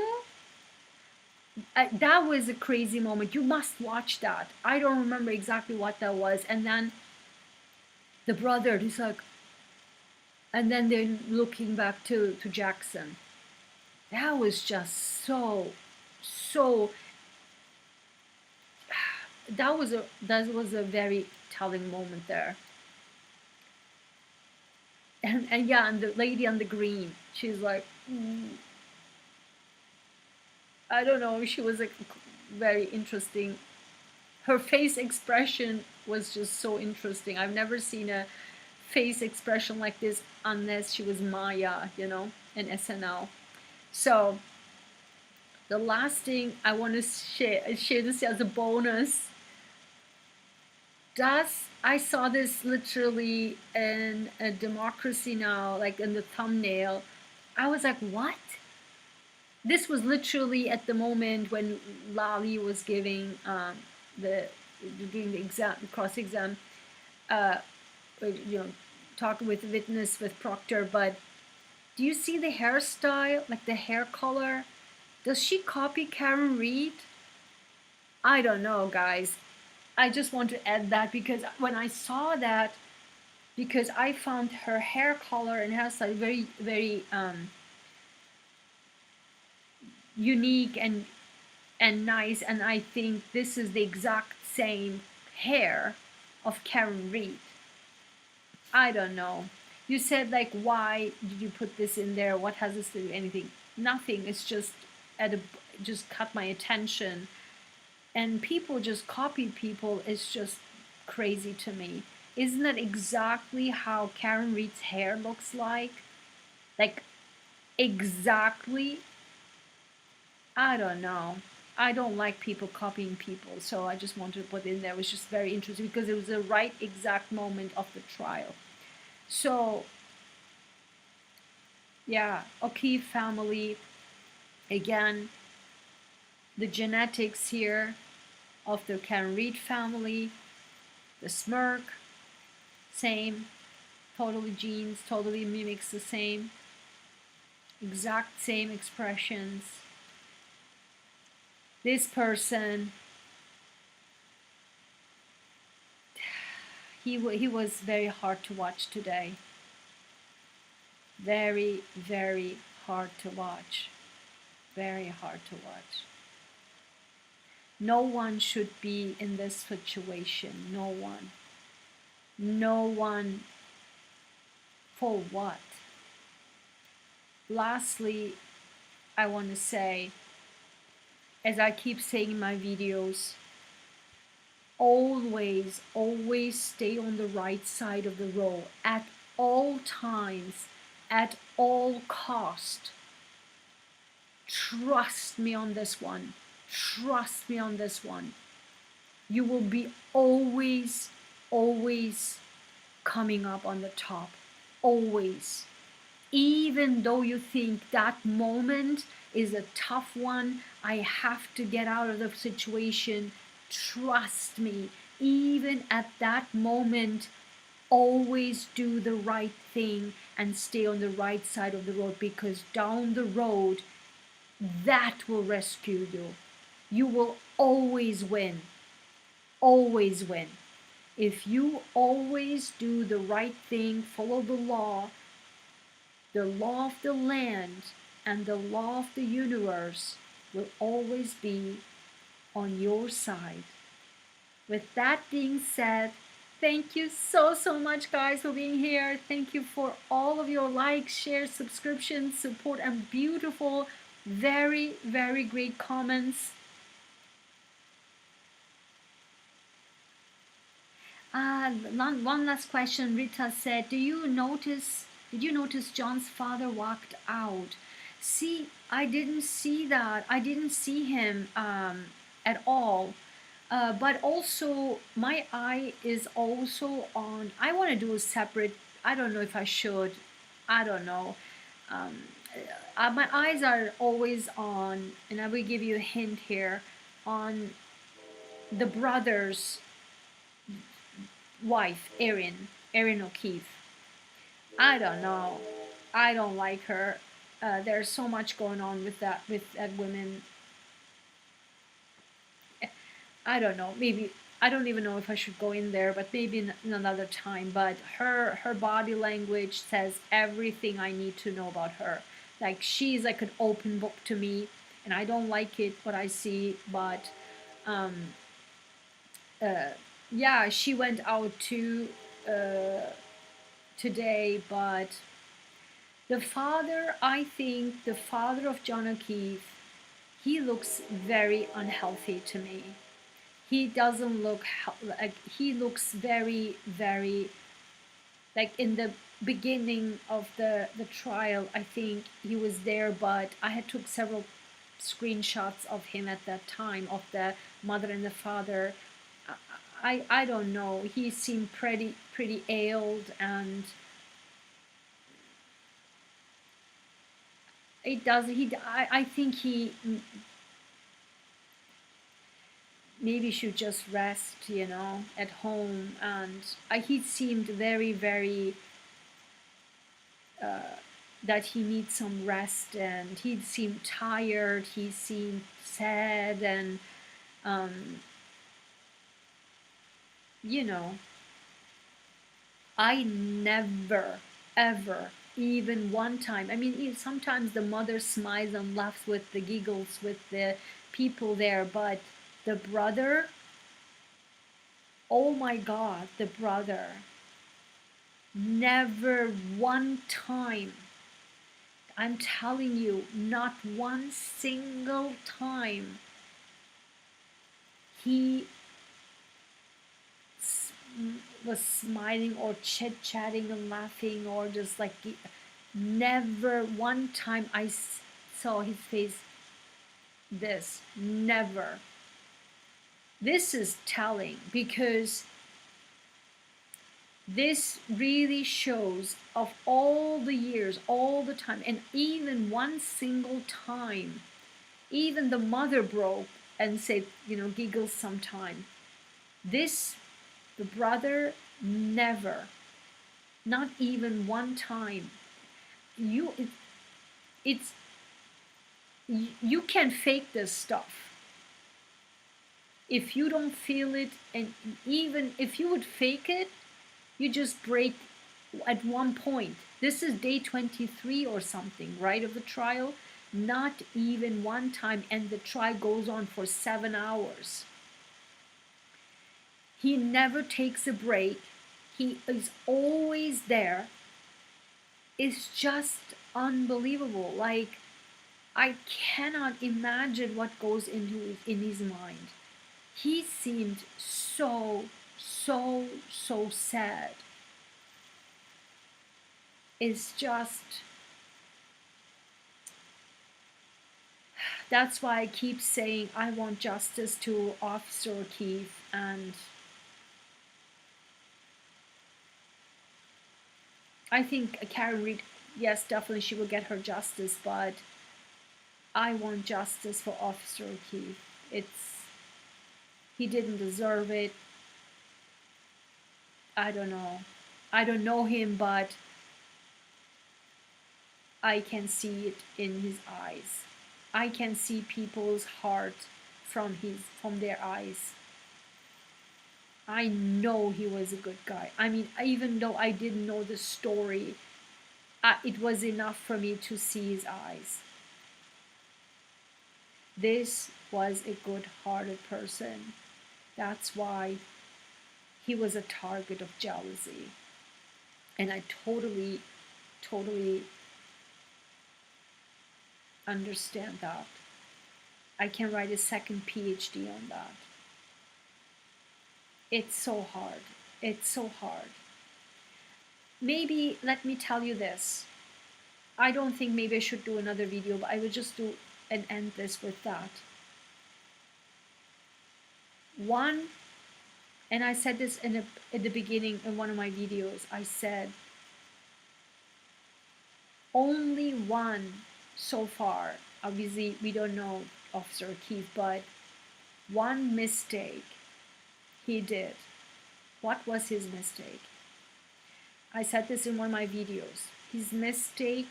That was a crazy moment. You must watch that. I don't remember exactly what that was. And then the brother, he's like, and then they're looking back to Jackson. That was just so that was a very telling moment there. And yeah, and the lady on the green, she's like, I don't know, she was like very interesting. Her face expression was just so interesting. I've never seen a face expression like this unless she was Maya, you know, in SNL. So the last thing I want to share this as a bonus. I saw this literally in a Democracy Now, like in the thumbnail. I was like, what? This was literally at the moment when Lali was giving doing the exam, cross exam, you know, talking with witness with Procter. But do you see the hairstyle, like the hair color? Does she copy Karen Reed? I don't know, guys. I just want to add that because when I saw that, because I found her hair color and hairstyle very, very unique and nice, and I think this is the exact same hair of Karen Reed. I don't know. You said like, why did you put this in there? What has this to do with anything? Nothing. It's just just caught my attention. And people just copy people is just crazy to me. Isn't that exactly how Karen Reed's hair looks like? Like, exactly? I don't know. I don't like people copying people, so I just wanted to put in there. It was just very interesting because it was the right exact moment of the trial. So, yeah, O'Keefe family, again, the genetics here of the Karen Reed family, the smirk, same, totally genes, totally mimics the same, exact same expressions. This person, He was very hard to watch today. Very, very hard to watch. Very hard to watch. No one should be in this situation. No one. No one. For what? Lastly, I want to say, as I keep saying in my videos, always, always stay on the right side of the road at all times, at all cost. Trust me on this one. Trust me on this one. You will be always, always coming up on the top. Always. Even though you think that moment is a tough one, I have to get out of the situation, trust me, even at that moment, always do the right thing and stay on the right side of the road, because down the road, that will rescue you. You will always win. Always win. If you always do the right thing, follow the law of the land and the law of the universe will always be on your side. With that being said, thank you so much, guys, for being here. Thank you for all of your likes, shares, subscriptions, support, and beautiful, very, very great comments. One last question. Rita said, did you notice John's father walked out? See, I didn't see that. I didn't see him at all. But also, my eye is also on. I want to do a separate. I don't know if I should. I don't know. My eyes are always on, and I will give you a hint here, on the brother's wife, Erin O'Keefe. I don't know. I don't like her. There's so much going on with that woman. I don't know. Maybe I don't even know if I should go in there, but maybe in another time. But her body language says everything I need to know about her. Like, she's like an open book to me, and I don't like it what I see. But yeah, she went out too today, but the father, I think the father of John O'Keefe, he looks very unhealthy to me. He doesn't look like, he looks very, very, like in the beginning of the trial, I think he was there, but I had took several screenshots of him at that time, of the mother and the father. I don't know. He seemed pretty ailed, and it does. I think he maybe should just rest, at home. And he seemed very, very that he needs some rest, and he seemed tired. He seemed sad, and I never, ever, even one time, I mean, sometimes the mother smiles and laughs with the giggles with the people there, but the brother, oh my God, the brother, never one time, I'm telling you, not one single time, he was smiling or chit-chatting and laughing, or just like, never one time I saw his face this. Never. This is telling, because this really shows, of all the years, all the time, and even one single time, even the mother broke and said, giggles sometime. This, the brother, never, not even one time. You can fake this stuff. If you don't feel it, and even if you would fake it, You just break at one point. This is day 23 or something, right, of the trial. Not even one time, and the trial goes on for 7 hours. He never takes a break. He is always there. It's just unbelievable. Like, I cannot imagine what goes into in his mind. He seemed so sad. It's just, that's why I keep saying I want justice to Officer O'Keefe, and I think Karen Reed, yes, definitely she will get her justice, but I want justice for Officer O'Keefe. He didn't deserve it. I don't know. I don't know him, but I can see it in his eyes. I can see people's heart from their eyes. I know he was a good guy. I mean, even though I didn't know the story, it was enough for me to see his eyes. This was a good-hearted person. That's why he was a target of jealousy. And I totally understand that. I can write a second PhD on that. It's so hard. It's so hard. Maybe, let me tell you this. I don't think maybe I should do another video, but I will just do and end this with that. One, and I said this at the beginning in one of my videos, I said, only one so far, obviously we don't know Officer O'Keefe, but one mistake he did. What was his mistake? I said this in one of my videos. His mistake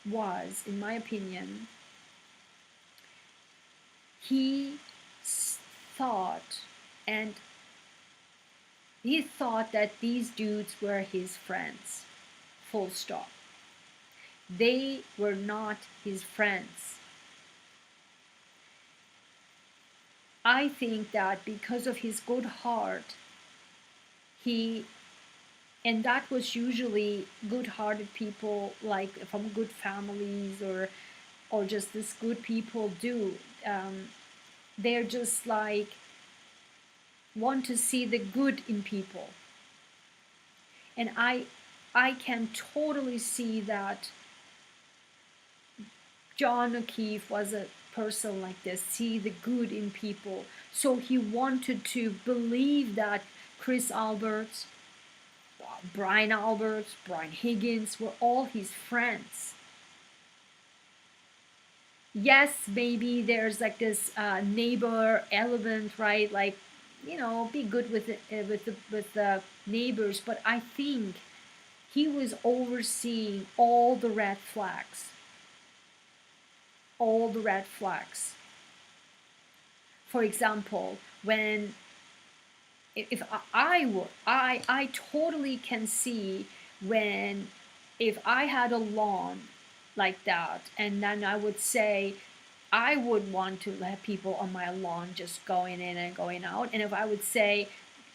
was, in my opinion, he thought that these dudes were his friends. Full stop. They were not his friends. I think that because of his good heart, and that was usually good-hearted people, like from good families or just this good people do. They're just like want to see the good in people, and I can totally see that John O'Keefe was a person like this, see the good in people. So he wanted to believe that Chris Alberts, Brian Alberts, Brian Higgins were all his friends. Yes, maybe there's like this neighbor element, right? Like, you know, be good with the neighbors. But I think he was overseeing all the red flags. All the red flags. For example, when if I totally can see when if I had a lawn like that, and then I would say I would want to let people on my lawn just going in and going out, and if I would say,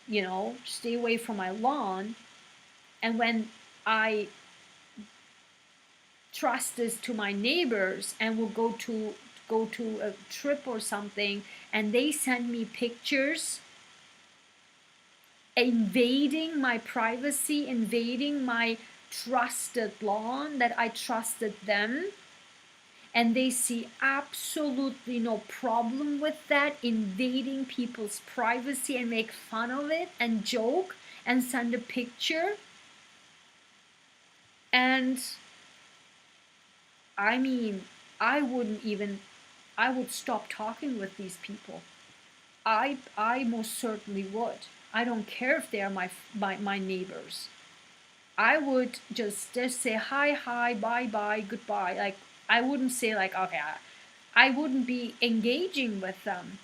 you know, stay away from my lawn, and when I trust this to my neighbors and will go to a trip or something, and they send me pictures invading my privacy, invading my trusted lawn that I trusted them, and they see absolutely no problem with that, invading people's privacy and make fun of it and joke and send a picture. And I mean, I would stop talking with these people. I most certainly would. I don't care if they are my neighbors. I would just say hi, bye, goodbye. Like, I wouldn't say like, okay, I wouldn't be engaging with them.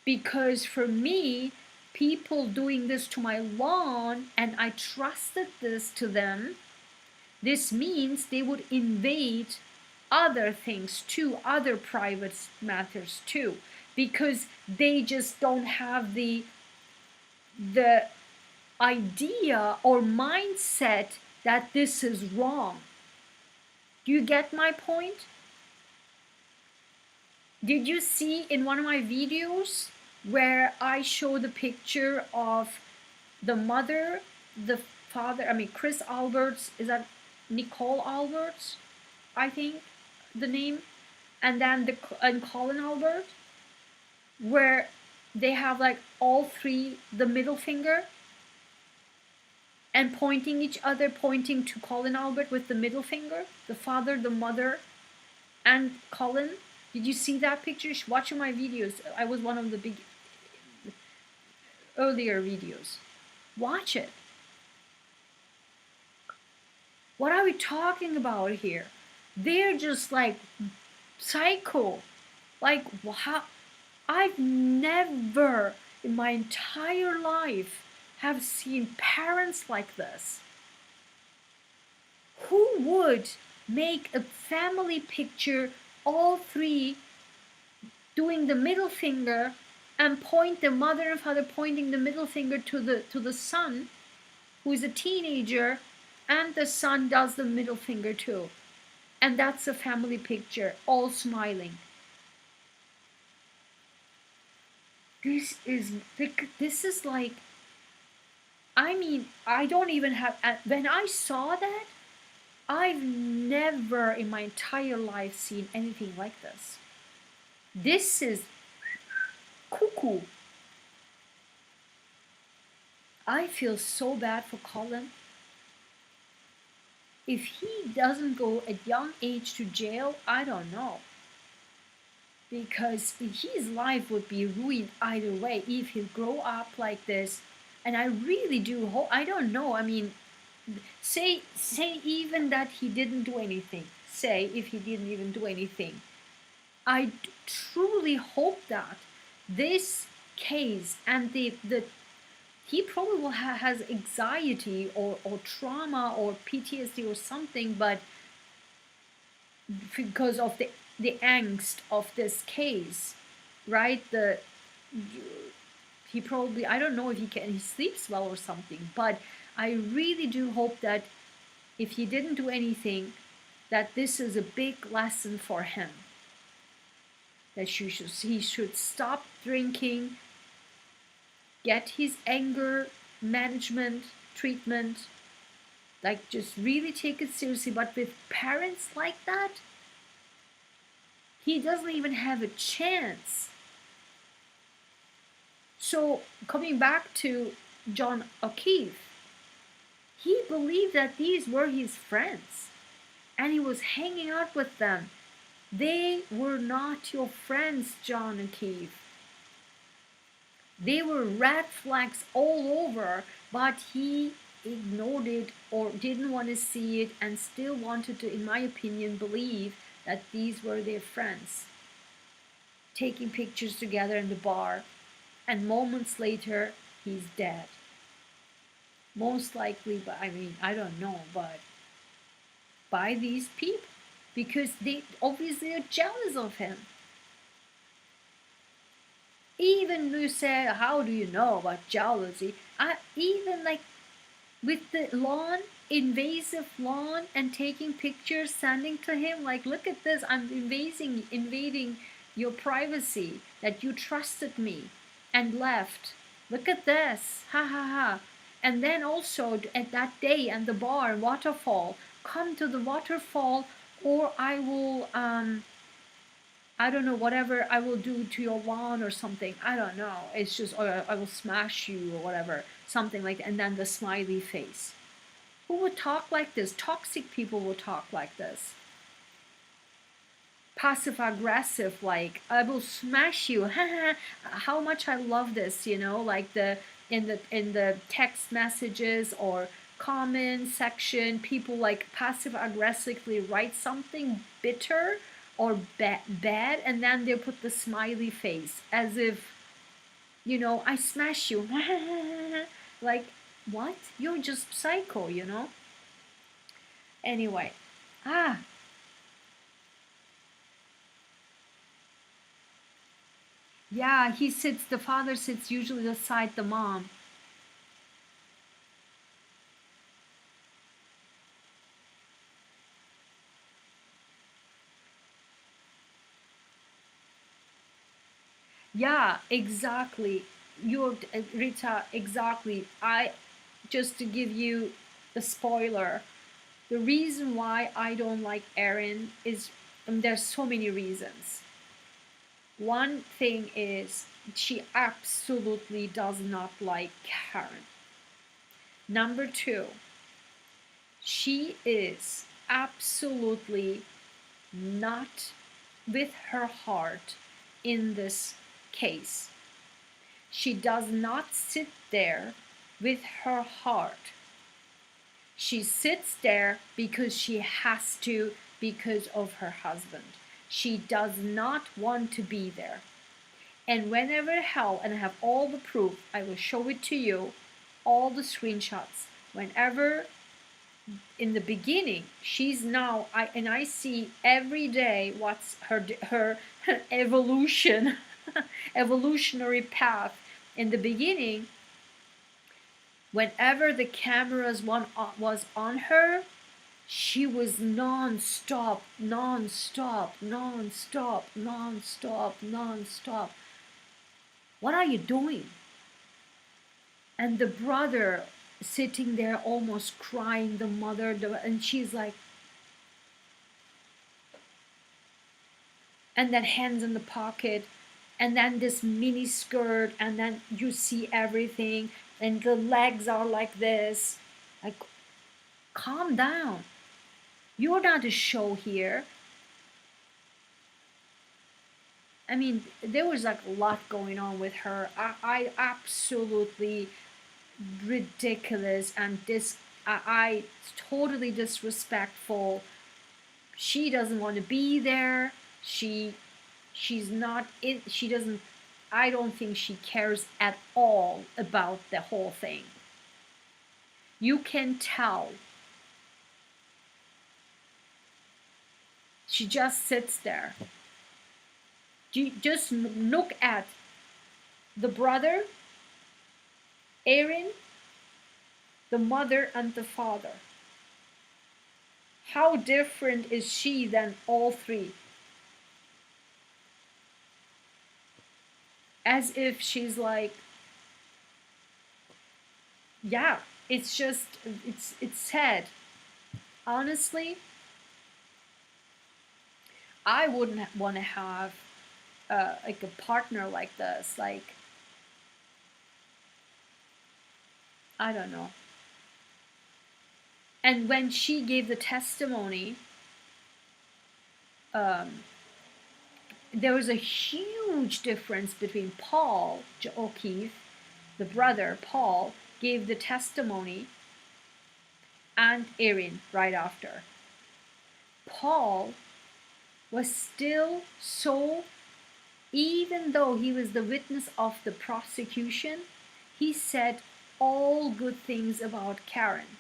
Because for me, people doing this to my lawn and I trusted this to them, this means they would invade other things too, other private matters too, because they just don't have the idea or mindset that this is wrong. Do you get my point? Did you see in one of my videos where I show the picture of the mother, the father, I mean Chris Alberts, is that Nicole Alberts, I think the name, and then and Colin Albert, where they have like all three the middle finger and pointing each other, pointing to Colin Albert with the middle finger, the father, the mother, and Colin. Did you see that picture? Watching my videos, I was one of the big earlier videos. Watch it. What are we talking about here? They're just like psycho. Like, how? I've never in my entire life have seen parents like this. Who would make a family picture, all three doing the middle finger, and point the mother and father pointing the middle finger to the son, who is a teenager, and the son does the middle finger too, and that's a family picture, all smiling. This is like, I mean, I don't even have, when I saw that, I've never in my entire life seen anything like this. This is cuckoo. I feel so bad for Colin. If he doesn't go at young age to jail, I don't know. Because his life would be ruined either way if he grow up like this. And I really do hope, I don't know, I mean, say even that he didn't do anything. Say if he didn't even do anything. I truly hope that this case and he probably will has anxiety or trauma or PTSD or something, but because of the angst of this case, right? He probably, I don't know if he sleeps well or something, but I really do hope that if he didn't do anything, that this is a big lesson for him. That he should stop drinking, get his anger management treatment, like just really take it seriously. But with parents like that, he doesn't even have a chance. So coming back to John O'Keefe, he believed that these were his friends and he was hanging out with them. They were not your friends, John O'Keefe. They were red flags all over, but he ignored it or didn't want to see it and still wanted to, in my opinion, believe that these were their friends. Taking pictures together in the bar, and moments later, he's dead. Most likely, but I mean, I don't know, but by these people, because they obviously are jealous of him. Even you say, how do you know about jealousy? Even like with the lawn, invasive lawn, and taking pictures, sending to him, like, look at this, I'm invading your privacy, that you trusted me and left. Look at this, ha ha ha. And then also at that day and the bar, waterfall, come to the waterfall, or I will, I don't know, whatever I will do to your lawn or something. I don't know. It's just, or I will smash you or whatever, something like that. And then the smiley face. Who would talk like this? Toxic people will talk like this. Passive aggressive, like, I will smash you. How much I love this, you know, like in the text messages or comment section, people like passive aggressively write something bitter or bad, and then they put the smiley face as if you know, I smash you. Like, what? You're just psycho, you know? Anyway, ah, yeah, the father sits usually beside the mom. Yeah, exactly. You're, Rita, exactly. Just to give you the spoiler, the reason why I don't like Erin is, there's so many reasons. One thing is she absolutely does not like Karen. Number two, she is absolutely not with her heart in this case. She does not sit there with her heart. She sits there because she has to, because of her husband. She does not want to be there. And whenever hell, and I have all the proof, I will show it to you, all the screenshots. Whenever in the beginning, she's now, I see every day what's her evolution, evolutionary path. In the beginning, whenever the cameras was on her, she was non-stop, non-stop, non-stop, non-stop, non-stop. What are you doing? And the brother sitting there almost crying, the mother, and she's like, and then hands in the pocket, and then this mini skirt, and then you see everything, and the legs are like this. Like, calm down. You're not a show here. I mean, there was like a lot going on with her. I absolutely ridiculous, and I totally disrespectful. She doesn't want to be there. She's not in. She doesn't. I don't think she cares at all about the whole thing. You can tell. She just sits there. You just look at the brother, Erin, the mother, and the father. How different is she than all three? As if she's like, yeah, it's just, it's sad. Honestly, I wouldn't want to have like a partner like this. Like, I don't know. And when she gave the testimony, um, there was a huge difference between Paul O'Keefe, the brother Paul, gave the testimony, and Erin right after. Paul was still so, even though he was the witness of the prosecution, he said all good things about Karen.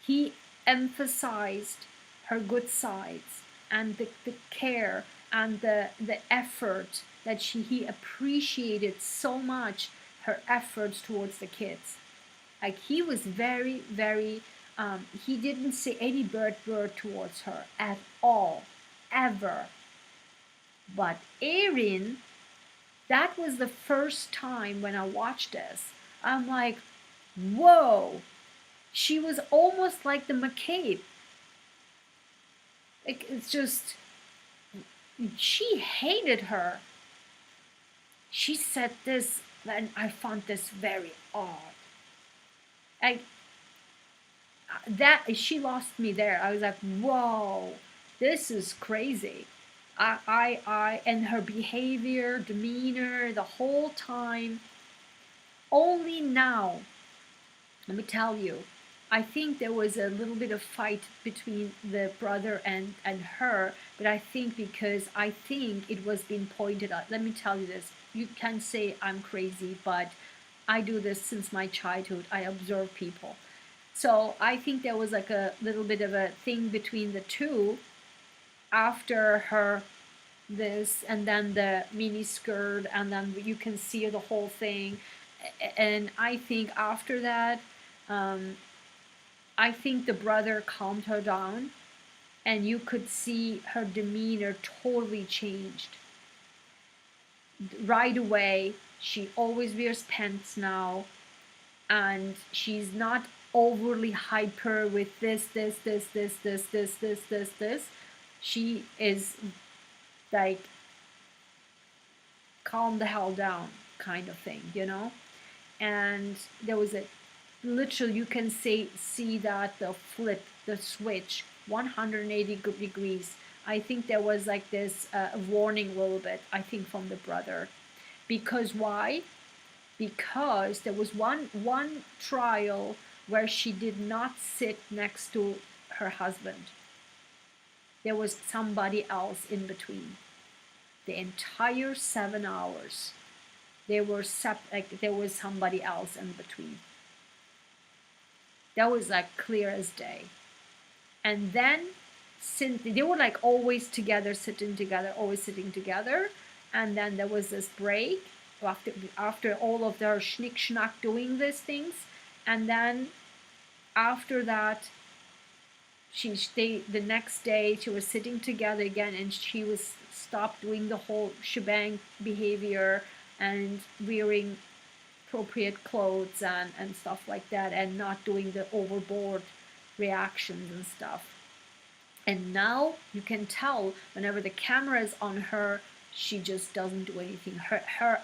He emphasized her good sides and the care and the effort that he appreciated so much, her efforts towards the kids. Like, he was very, very, he didn't say any bad word towards her at all, ever. But Erin, that was the first time when I watched this, I'm like, whoa, she was almost like the McCabe. Like, it's just, she hated her. She said this, and I found this very odd. Like, that, she lost me there. I was like, whoa, this is crazy. And her behavior, demeanor, the whole time. Only now, let me tell you, I think there was a little bit of fight between the brother and her, but I think because I think it was being pointed out. Let me tell you this. You can say I'm crazy, but I do this since my childhood. I observe people. So I think there was like a little bit of a thing between the two after her this, and then the mini skirt, and then you can see the whole thing. And I think after that, I think the brother calmed her down, and you could see her demeanor totally changed right away. She always wears pants now, and she's not overly hyper with this. She is like calm the hell down kind of thing, you know. And there was a literally, you can see that the flip, the switch 180 degrees. I think there was like this warning a little bit, I think, from the brother. Because why? Because there was one trial where she did not sit next to her husband. There was somebody else in between. The entire 7 hours, there was somebody else in between. That was like clear as day. And then, since they were like always together, sitting together, always sitting together, and then there was this break after all of their schnick schnack doing these things, and then after that, the next day she was sitting together again, and she was stopped doing the whole shebang behavior and wearing appropriate clothes and stuff like that, and not doing the overboard reactions and stuff. And now you can tell whenever the camera is on her, she just doesn't do anything. Her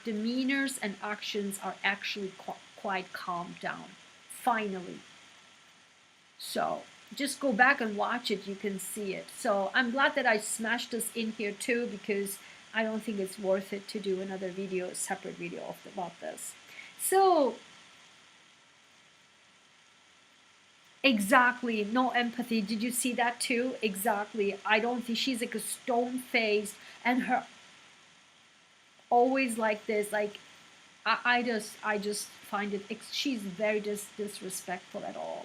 demeanors and actions are actually quite calmed down, finally. So just go back and watch it, you can see it. So I'm glad that I smashed this in here too, because I don't think it's worth it to do another video, separate video about this. So exactly, no empathy. Did you see that too? Exactly. I don't think she's like a stone-faced, and her always like this. Like I just find it. She's very disrespectful at all.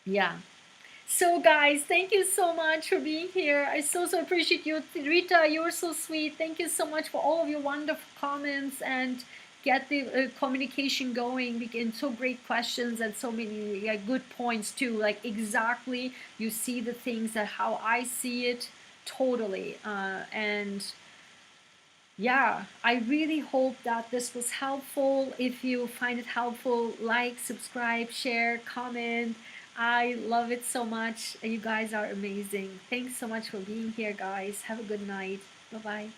Yeah. So guys, thank you so much for being here. I so appreciate you. Rita, you're so sweet. Thank you so much for all of your wonderful comments, and get the communication going, and so great questions, and so many good points too. Like exactly, you see the things that how I see it totally. And yeah, I really hope that this was helpful. If you find it helpful, like, subscribe, share, comment. I love it so much. You guys are amazing. Thanks so much for being here, guys. Have a good night. Bye-bye.